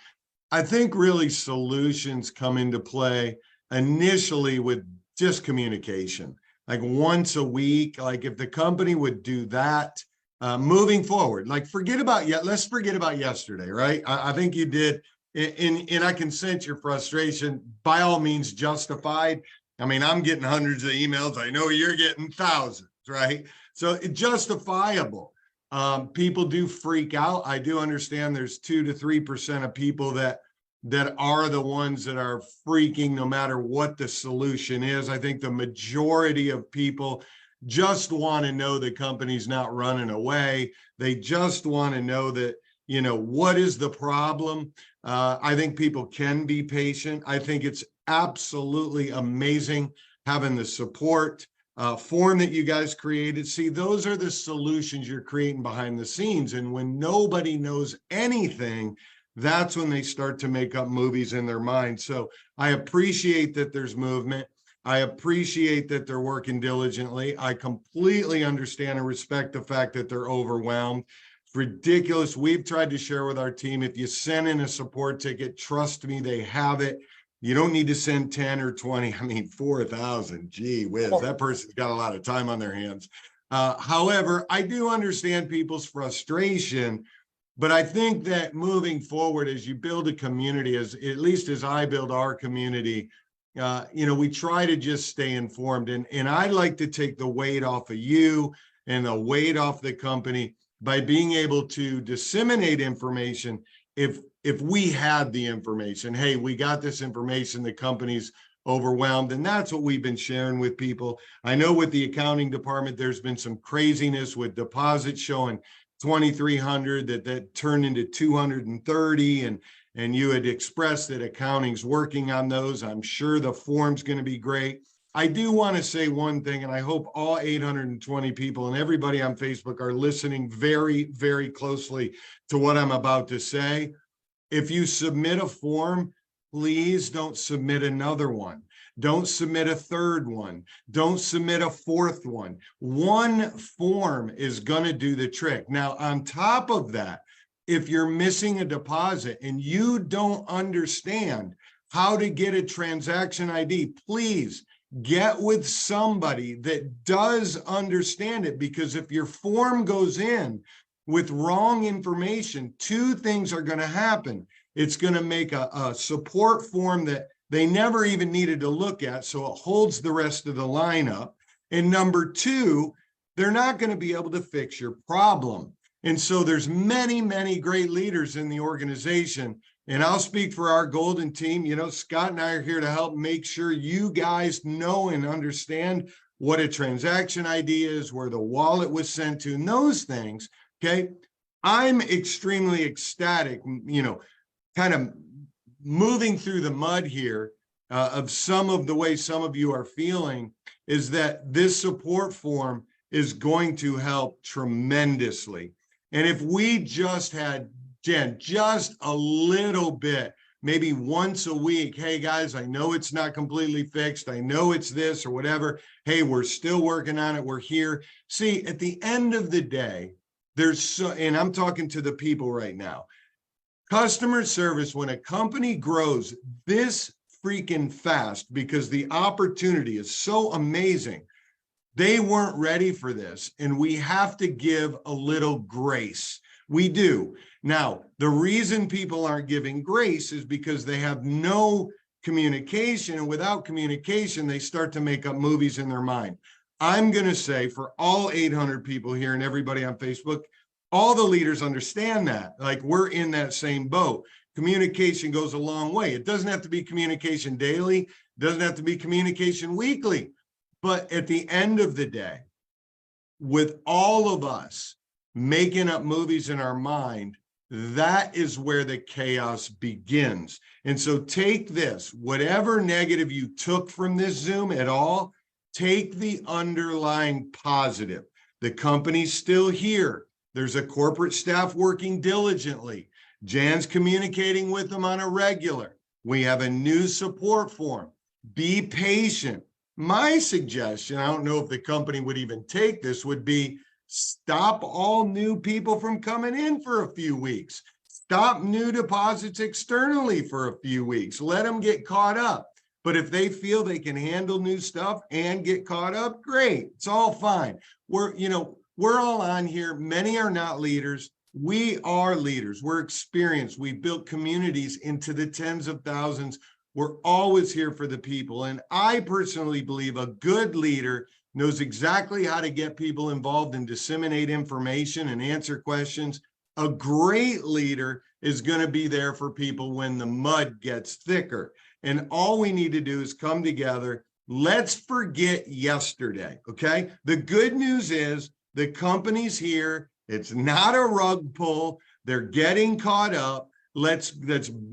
I think really solutions come into play initially with just communication, like once a week. Like if the company would do that, moving forward, like let's forget about yesterday, right? I think you did, and I can sense your frustration, by all means justified. I mean, I'm getting hundreds of emails. I know you're getting thousands, right? So it's justifiable. People do freak out. I do understand there's 2 to 3% of people that are the ones that are freaking no matter what the solution is. I think the majority of people just want to know the company's not running away. They just want to know that, what is the problem? I think people can be patient. I think it's absolutely amazing having the support form that you guys created. See, those are the solutions you're creating behind the scenes. And when nobody knows anything, that's when they start to make up movies in their mind. So I appreciate that there's movement. I appreciate that they're working diligently. I completely understand and respect the fact that they're overwhelmed. It's ridiculous. We've tried to share with our team, if you send in a support ticket, trust me, they have it. You don't need to send 10 or 20. I mean, 4,000, gee whiz, that person's got a lot of time on their hands. However, I do understand people's frustration, but I think that moving forward, as you build a community, at least as I build our community, we try to just stay informed. And I like to take the weight off of you and the weight off the company by being able to disseminate information. If we had the information, hey, we got this information, the company's overwhelmed, and that's what we've been sharing with people. I know with the accounting department, there's been some craziness with deposits showing 2,300 that turned into 230, and you had expressed that accounting's working on those. I'm sure the form's going to be great. I do want to say one thing, and I hope all 820 people and everybody on Facebook are listening very, very closely to what I'm about to say. If you submit a form, please don't submit another one. Don't submit a third one. Don't submit a fourth one. One form is going to do the trick. Now, on top of that, if you're missing a deposit and you don't understand how to get a transaction ID, please get with somebody that does understand it, because if your form goes in with wrong information, two things are going to happen. It's going to make a support form that they never even needed to look at, so it holds the rest of the line up. And number two, they're not going to be able to fix your problem. And so there's many, many great leaders in the organization. And I'll speak for our golden team. Scott and I are here to help make sure you guys know and understand what a transaction ID is, where the wallet was sent to, and those things. Okay. I'm extremely ecstatic, kind of moving through the mud here of some of the way some of you are feeling, is that this support form is going to help tremendously. And if we just had, Jen, just a little bit, maybe once a week, hey guys, I know it's not completely fixed. I know it's this or whatever. Hey, we're still working on it. We're here. See, at the end of the day, and I'm talking to the people right now, customer service, when a company grows this freaking fast because the opportunity is so amazing, they weren't ready for this. And we have to give a little grace. We do. Now, the reason people aren't giving grace is because they have no communication. And without communication, they start to make up movies in their mind. I'm going to say for all 800 people here and everybody on Facebook, all the leaders understand that. Like, we're in that same boat. Communication goes a long way. It doesn't have to be communication daily. It doesn't have to be communication weekly. But at the end of the day, with all of us making up movies in our mind, that is where the chaos begins. And so take this, whatever negative you took from this Zoom at all, take the underlying positive. The company's still here. There's a corporate staff working diligently. Jan's communicating with them on a regular. We have a new support form. Be patient. My suggestion, I don't know if the company would even take this, would be stop all new people from coming in for a few weeks. Stop new deposits externally for a few weeks. Let them get caught up. But if they feel they can handle new stuff and get caught up, great. It's all fine. We're all on here. Many are not leaders. We are leaders. We're experienced. We've built communities into the tens of thousands. We're always here for the people. And I personally believe a good leader knows exactly how to get people involved and disseminate information and answer questions. A great leader is going to be there for people when the mud gets thicker. And all we need to do is come together. Let's forget yesterday, okay? The good news is the company's here. It's not a rug pull. They're getting caught up. Let's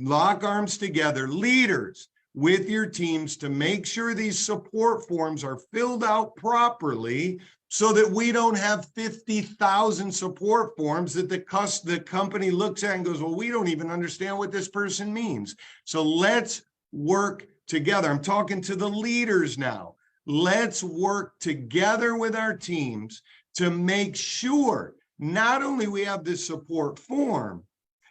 lock arms together, leaders, with your teams to make sure these support forms are filled out properly so that we don't have 50,000 support forms that the company looks at and goes, well, we don't even understand what this person means. So let's work together. I'm talking to the leaders now. Let's work together with our teams to make sure not only we have this support form,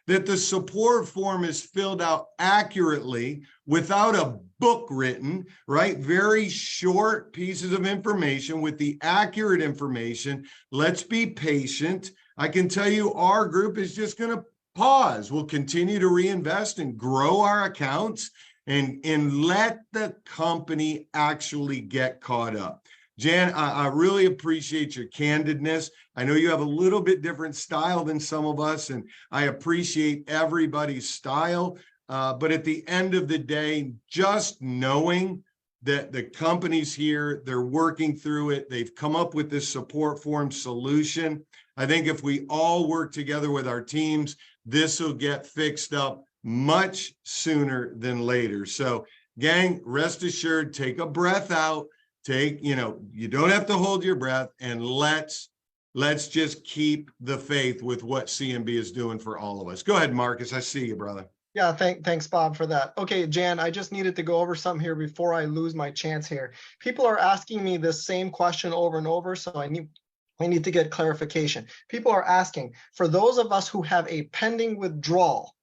that the support form is filled out accurately without a book written, right? Very short pieces of information with the accurate information. Let's be patient. I can tell you our group is just going to pause. We'll continue to reinvest and grow our accounts and let the company actually get caught up. Jan, I really appreciate your candidness. I know you have a little bit different style than some of us, and I appreciate everybody's style. But at the end of the day, just knowing that the company's here, they're working through it, they've come up with this support form solution. I think if we all work together with our teams, this will get fixed up much sooner than later. So, gang, rest assured, take a breath out. You don't have to hold your breath, and let's just keep the faith with what CMB is doing for all of us. Go ahead, Marcus. I see you, brother. Yeah, thanks, Bob, for that. Okay, Jan, I just needed to go over something here before I lose my chance here. People are asking me this same question over and over, so I need to get clarification. People are asking, for those of us who have a pending withdrawal,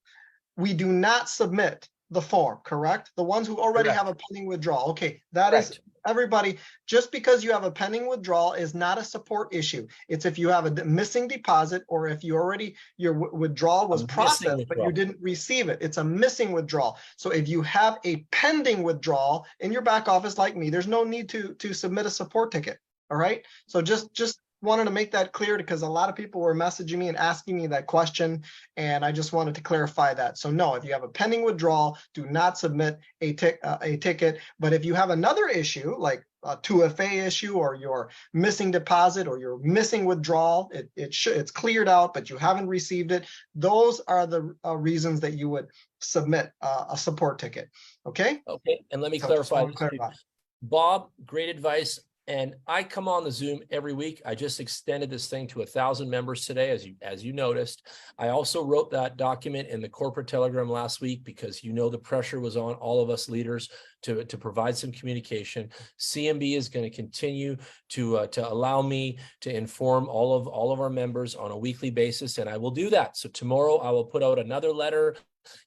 we do not submit the form, correct? The ones who already have a pending withdrawal. Okay, that is everybody. Just because you have a pending withdrawal is not a support issue. It's if you have a missing deposit or if you already, your withdrawal was processed, but you didn't receive it. It's a missing withdrawal. So if you have a pending withdrawal in your back office like me, there's no need to submit a support ticket. All right. So just wanted to make that clear because a lot of people were messaging me and asking me that question, and I just wanted to clarify that. So no, if you have a pending withdrawal, do not submit a ticket. But if you have another issue like a 2FA issue or your missing deposit or your missing withdrawal, it's cleared out, but you haven't received it. Those are the reasons that you would submit a support ticket. Okay. Okay, and let me clarify. Bob, great advice. And I come on the Zoom every week. I just extended this thing to 1,000 members today, as you noticed. I also wrote that document in the corporate telegram last week because the pressure was on all of us leaders to provide some communication. CMB is going to continue to allow me to inform all of our members on a weekly basis, and I will do that. So tomorrow I will put out another letter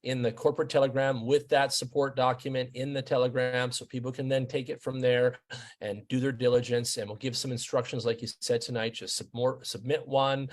in the corporate telegram with that support document in the telegram so people can then take it from there and do their diligence, and we'll give some instructions like you said tonight. Just submit one,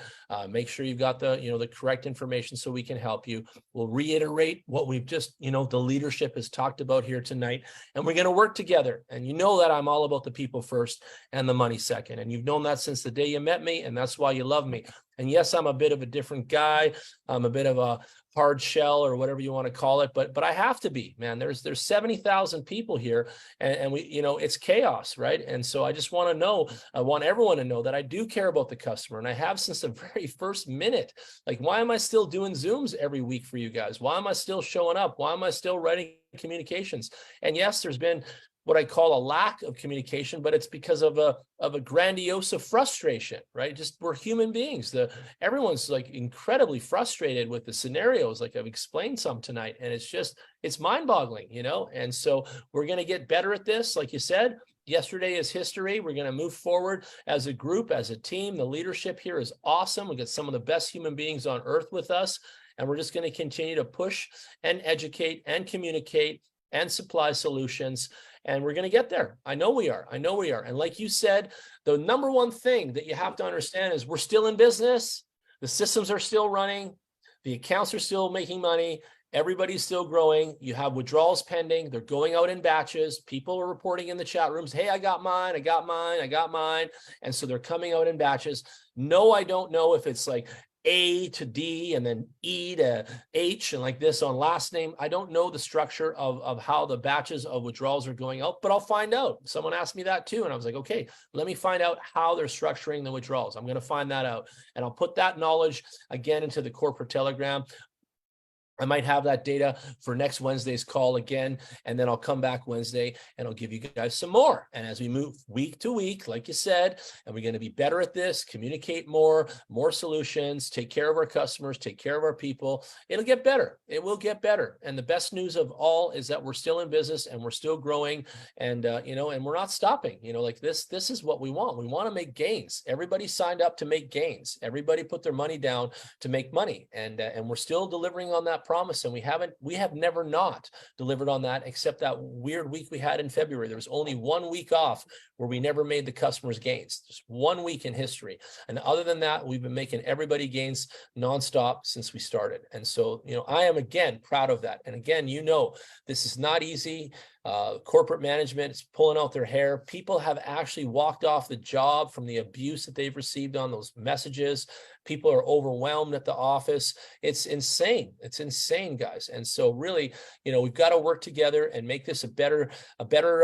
make sure you've got the correct information so we can help you. We'll reiterate what we've just the leadership has talked about here tonight, and we're going to work together. And you know that I'm all about the people first and the money second, and you've known that since the day you met me, and that's why you love me. And yes, I'm a bit of a different guy. I'm a bit of a hard shell or whatever you want to call it, but I have to be, man. There's 70,000 people here, and we, it's chaos, right? And so I just want everyone to know that I do care about the customer, and I have since the very first minute. Like, why am I still doing Zooms every week for you guys? Why am I still showing up? Why am I still writing communications? And yes, there's been what I call a lack of communication, but it's because of a grandiose frustration, right? Just we're human beings. Everyone's like incredibly frustrated with the scenarios, like I've explained some tonight, and it's mind-boggling, you know. And so we're going to get better at this, like you said. Yesterday is history. We're going to move forward as a group, as a team. The leadership here is awesome. We got some of the best human beings on earth with us, and we're just going to continue to push and educate and communicate and supply solutions. And we're going to get there. I know we are. I know we are. And like you said, the number one thing that you have to understand is we're still in business. The systems are still running. The accounts are still making money. Everybody's still growing. You have withdrawals pending. They're going out in batches. People are reporting in the chat rooms, hey, I got mine, I got mine, I got mine. And so they're coming out in batches. No, I don't know if it's like A to D and then E to H and like this on last name. I don't know the structure of how the batches of withdrawals are going out, but I'll find out. Someone asked me that too. And I was like, okay, let me find out how they're structuring the withdrawals. I'm going to find that out. And I'll put that knowledge again into the corporate telegram. I might have that data for next Wednesday's call again, and then I'll come back Wednesday and I'll give you guys some more. And as we move week to week, like you said, and we're going to be better at this, communicate more solutions, take care of our customers, take care of our people. It'll get better. It will get better. And the best news of all is that we're still in business and we're still growing, and you know, and we're not stopping. You know, like this is what we want. We want to make gains. Everybody signed up to make gains. Everybody put their money down to make money, and we're still delivering on that promise, and we have never not delivered on that, except that weird week we had in February. There was only 1 week off where we never made the customers gains, just 1 week in history. And other than that, we've been making everybody gains nonstop since we started. And so, you know, I am again proud of that. And again, you know, this is not easy. Corporate management is pulling out their hair. People have actually walked off the job from the abuse that they've received on those messages. People are overwhelmed at the office. It's insane. It's insane, guys. And so really, you know, we've got to work together and make this a better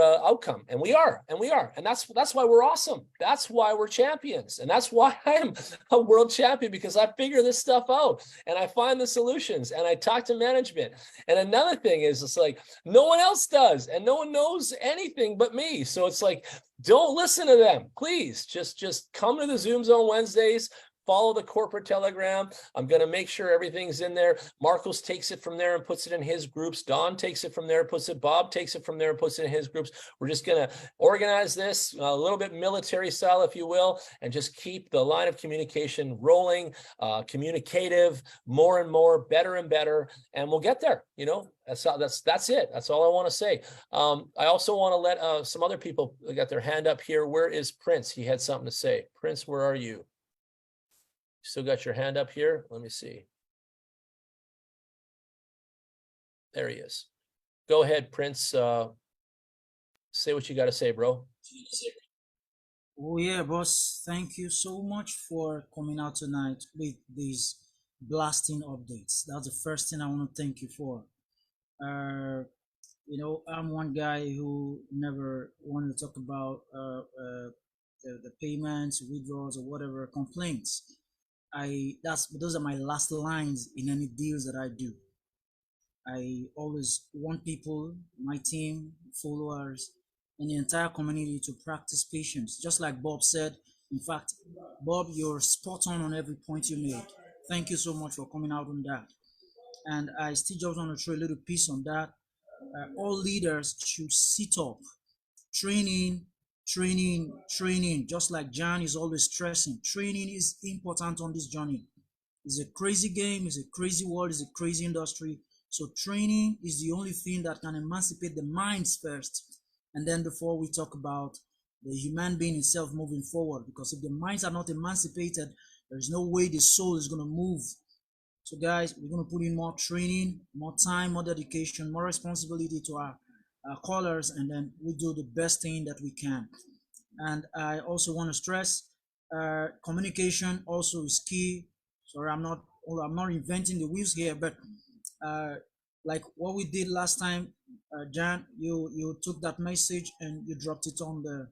outcome. And we are. And that's why we're awesome. That's why we're champions. And that's why I am a world champion, because I figure this stuff out and I find the solutions and I talk to management. And another thing is, it's like no one else does. And no one knows anything but me. So it's like, don't listen to them. Please just come to the Zooms on Wednesdays. Follow the corporate telegram. I'm going to make sure everything's in there. Marcos takes it from there and puts it in his groups. Don takes it from there, puts it. Bob takes it from there and puts it in his groups. We're just going to organize this a little bit military style, if you will, and just keep the line of communication rolling, communicative, more and more, better and better, and we'll get there. You know, that's it. That's all I want to say. I also want to let some other people got their hand up here. Where is Prince? He had something to say. Prince, where are you? Still got your hand up here? Let me see. There he is. Go ahead, Prince. Say what you got to say, bro. Oh yeah, boss. Thank you so much for coming out tonight with these blasting updates. That's the first thing I want to thank you for. You know, I'm one guy who never wanted to talk about the payments, withdrawals, or whatever, complaints. Those are my last lines in any deals that I do. I always want people, my team, followers, and the entire community to practice patience. Just like Bob said. In fact, Bob, you're spot on every point you made. Thank you so much for coming out on that. And I still just want to throw a little piece on that. All leaders should sit up. Training, just like John is always stressing. Training is important on this journey. It's a crazy game, it's a crazy world, it's a crazy industry. So training is the only thing that can emancipate the minds first, and then before we talk about the human being itself moving forward. Because if the minds are not emancipated, there's no way the soul is going to move. So guys, we're going to put in more training, more time, more dedication, more responsibility to our callers, and then we do the best thing that we can. And I also want to stress communication also is key. Sorry, I'm not inventing the wheels here, but like what we did last time, Jan, you took that message and you dropped it on the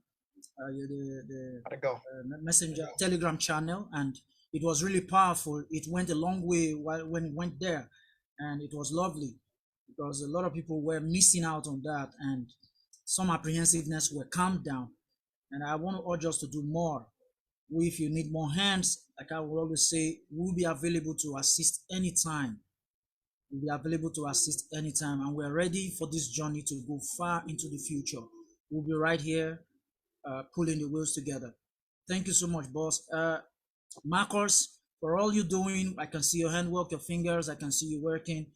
messenger telegram channel, and it was really powerful. It went a long way when it went there, and it was lovely, because a lot of people were missing out on that. And some apprehensiveness were calmed down. And I want to urge us to do more. If you need more hands, like I will always say, we'll be available to assist anytime. We'll be available to assist anytime. And we're ready for this journey to go far into the future. We'll be right here pulling the wheels together. Thank you so much, boss. Marcus, for all you're doing, I can see your handwork, your fingers, I can see you working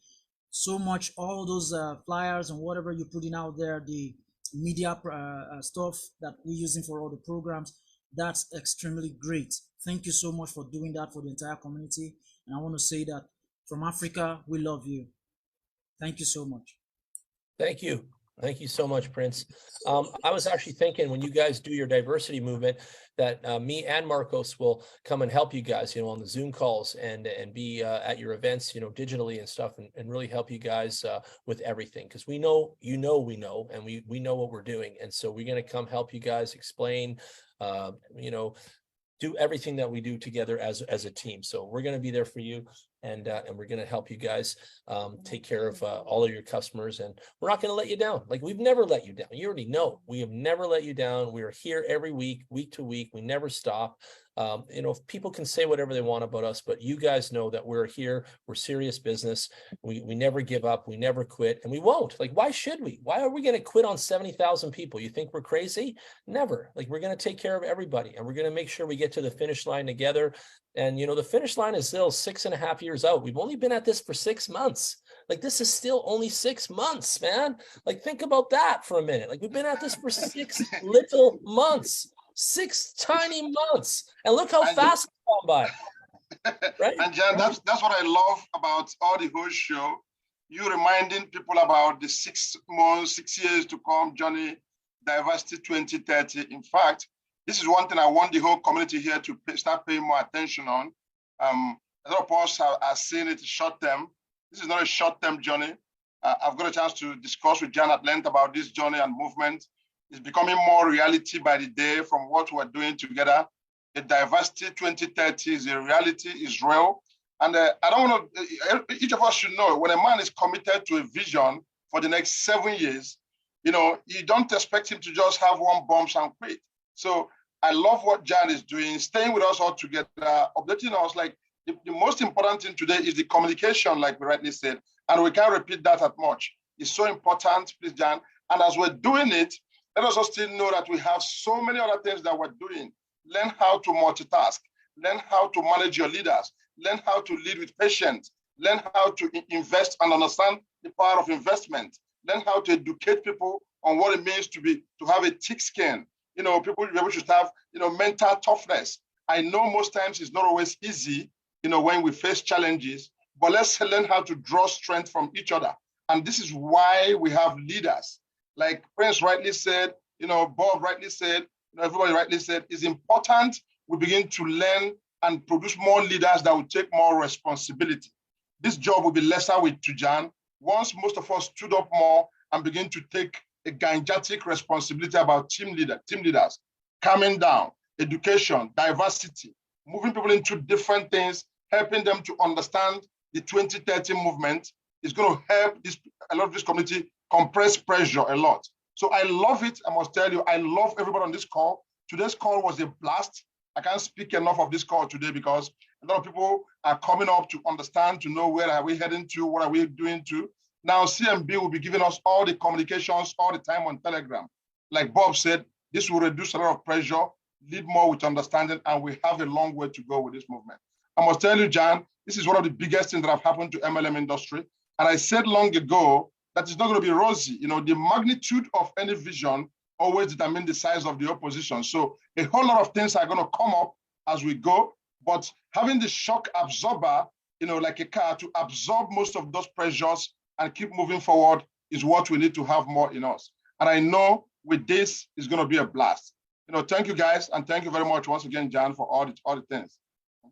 so much, all those flyers and whatever you're putting out there, the media stuff that we're using for all the programs, that's extremely great. Thank you so much for doing that for the entire community. And I want to say that from Africa, we love you. Thank you so much. Thank you. Thank you so much, Prince. I was actually thinking when you guys do your diversity movement that me and Marcos will come and help you guys, on the Zoom calls and be at your events, digitally and stuff, and really help you guys with everything. Because we know, we know, and we know what we're doing. And so we're going to come help you guys explain, do everything that we do together as a team. So we're going to be there for you, and we're going to help you guys take care of all of your customers, and we're not going to let you down. Like, we've never let you down. You already know we have never let you down. We are here every week, week to week. We never stop. People can say whatever they want about us, but you guys know that we're here. We're serious business. We never give up. We never quit, and we won't. Like, why should we? Why are we going to quit on 70,000 people? You think we're crazy? Never. Like, we're going to take care of everybody, and we're going to make sure we get to the finish line together. And, the finish line is still 6.5 years out. We've only been at this for 6 months. Like, this is still only 6 months, man. Like, think about that for a minute. Like, we've been at this for 6 little months. 6 tiny months, and look how fast it's gone by. Right? And Jan, that's what I love about all the whole show. You reminding people about the 6 months, 6 years to come journey, Diversity 2030. In fact, this is one thing I want the whole community here to start paying more attention on. A lot of us are seeing it short term. This is not a short-term journey. I've got a chance to discuss with Jan at length about this journey and movement. It's becoming more reality by the day from what we're doing together. The Diversity 2030 is a reality, is real. And I don't want to, each of us should know, when a man is committed to a vision for the next 7 years, you don't expect him to just have one bumps and quit. So I love what Jan is doing, staying with us all together, updating us. Like, the most important thing today is the communication, like we rightly said, and we can't repeat that at much. It's so important, please, Jan. And as we're doing it, let us also still know that we have so many other things that we're doing. Learn how to multitask. Learn how to manage your leaders. Learn how to lead with patience. Learn how to invest and understand the power of investment. Learn how to educate people on what it means to have a thick skin. People should have, mental toughness. I know most times it's not always easy, when we face challenges, but let's learn how to draw strength from each other. And this is why we have leaders. Like Prince rightly said, Bob rightly said, everybody rightly said, it's important we begin to learn and produce more leaders that will take more responsibility. This job will be lesser with Tujan once most of us stood up more and begin to take a gigantic responsibility about team leaders, calming down, education, diversity, moving people into different things, helping them to understand the 2030 movement is going to help a lot of this community compress pressure a lot. So I love it. I must tell you, I love everybody on this call. Today's call was a blast. I can't speak enough of this call today because a lot of people are coming up to understand, to know where are we heading to, what are we doing to. Now, CMB will be giving us all the communications all the time on Telegram. Like Bob said, this will reduce a lot of pressure, lead more with understanding, and we have a long way to go with this movement. I must tell you, Jan, this is one of the biggest things that have happened to MLM industry. And I said long ago, that is not going to be rosy. The magnitude of any vision always determines the size of the opposition. So a whole lot of things are going to come up as we go, but having the shock absorber, like a car, to absorb most of those pressures and keep moving forward is what we need to have more in us. And I know with this, it's going to be a blast. Thank you guys. And thank you very much once again, Jan, for all the things.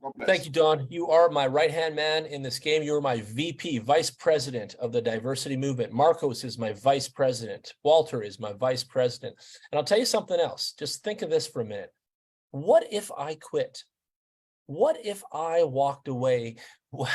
God bless. Thank you, Don. You are my right-hand man in this game. You are my VP, Vice President of the Diversity Movement. Marcos is my Vice President. Walter is my Vice President. And I'll tell you something else. Just think of this for a minute. What if I quit? what if I walked away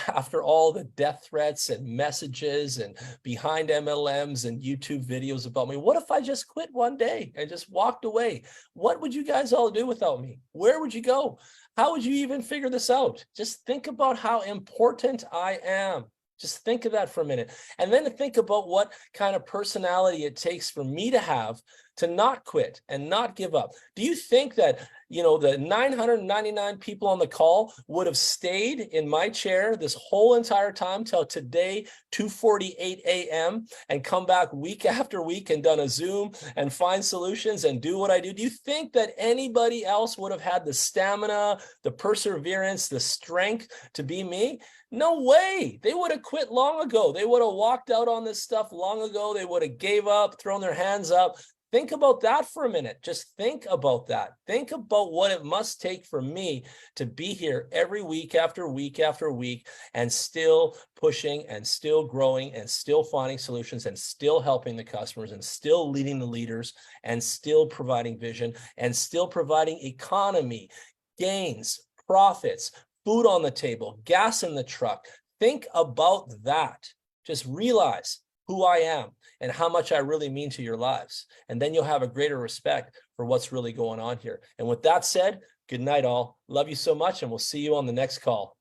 after all the death threats and messages and behind MLMs and YouTube videos about me? What if I just quit one day and just walked away? What would you guys all do without me? Where would you go? How would you even figure this out? Just think about how important I am. Just think of that for a minute. And then think about what kind of personality it takes for me to have to not quit and not give up. Do you think that, you know, the 999 people on the call would have stayed in my chair this whole entire time till today, 2:48 a.m., and come back week after week and done a Zoom and find solutions and do what I do? Do you think that anybody else would have had the stamina, the perseverance, the strength to be me? No way. They would have quit long ago. They would have walked out on this stuff long ago. They would have gave up, thrown their hands up. Think about that for a minute. Just think about that. Think about what it must take for me to be here every week after week after week and still pushing and still growing and still finding solutions and still helping the customers and still leading the leaders and still providing vision and still providing economy, gains, profits, food on the table, gas in the truck. Think about that. Just realize who I am and how much I really mean to your lives. And then you'll have a greater respect for what's really going on here. And with that said, good night all. Love you so much, and we'll see you on the next call.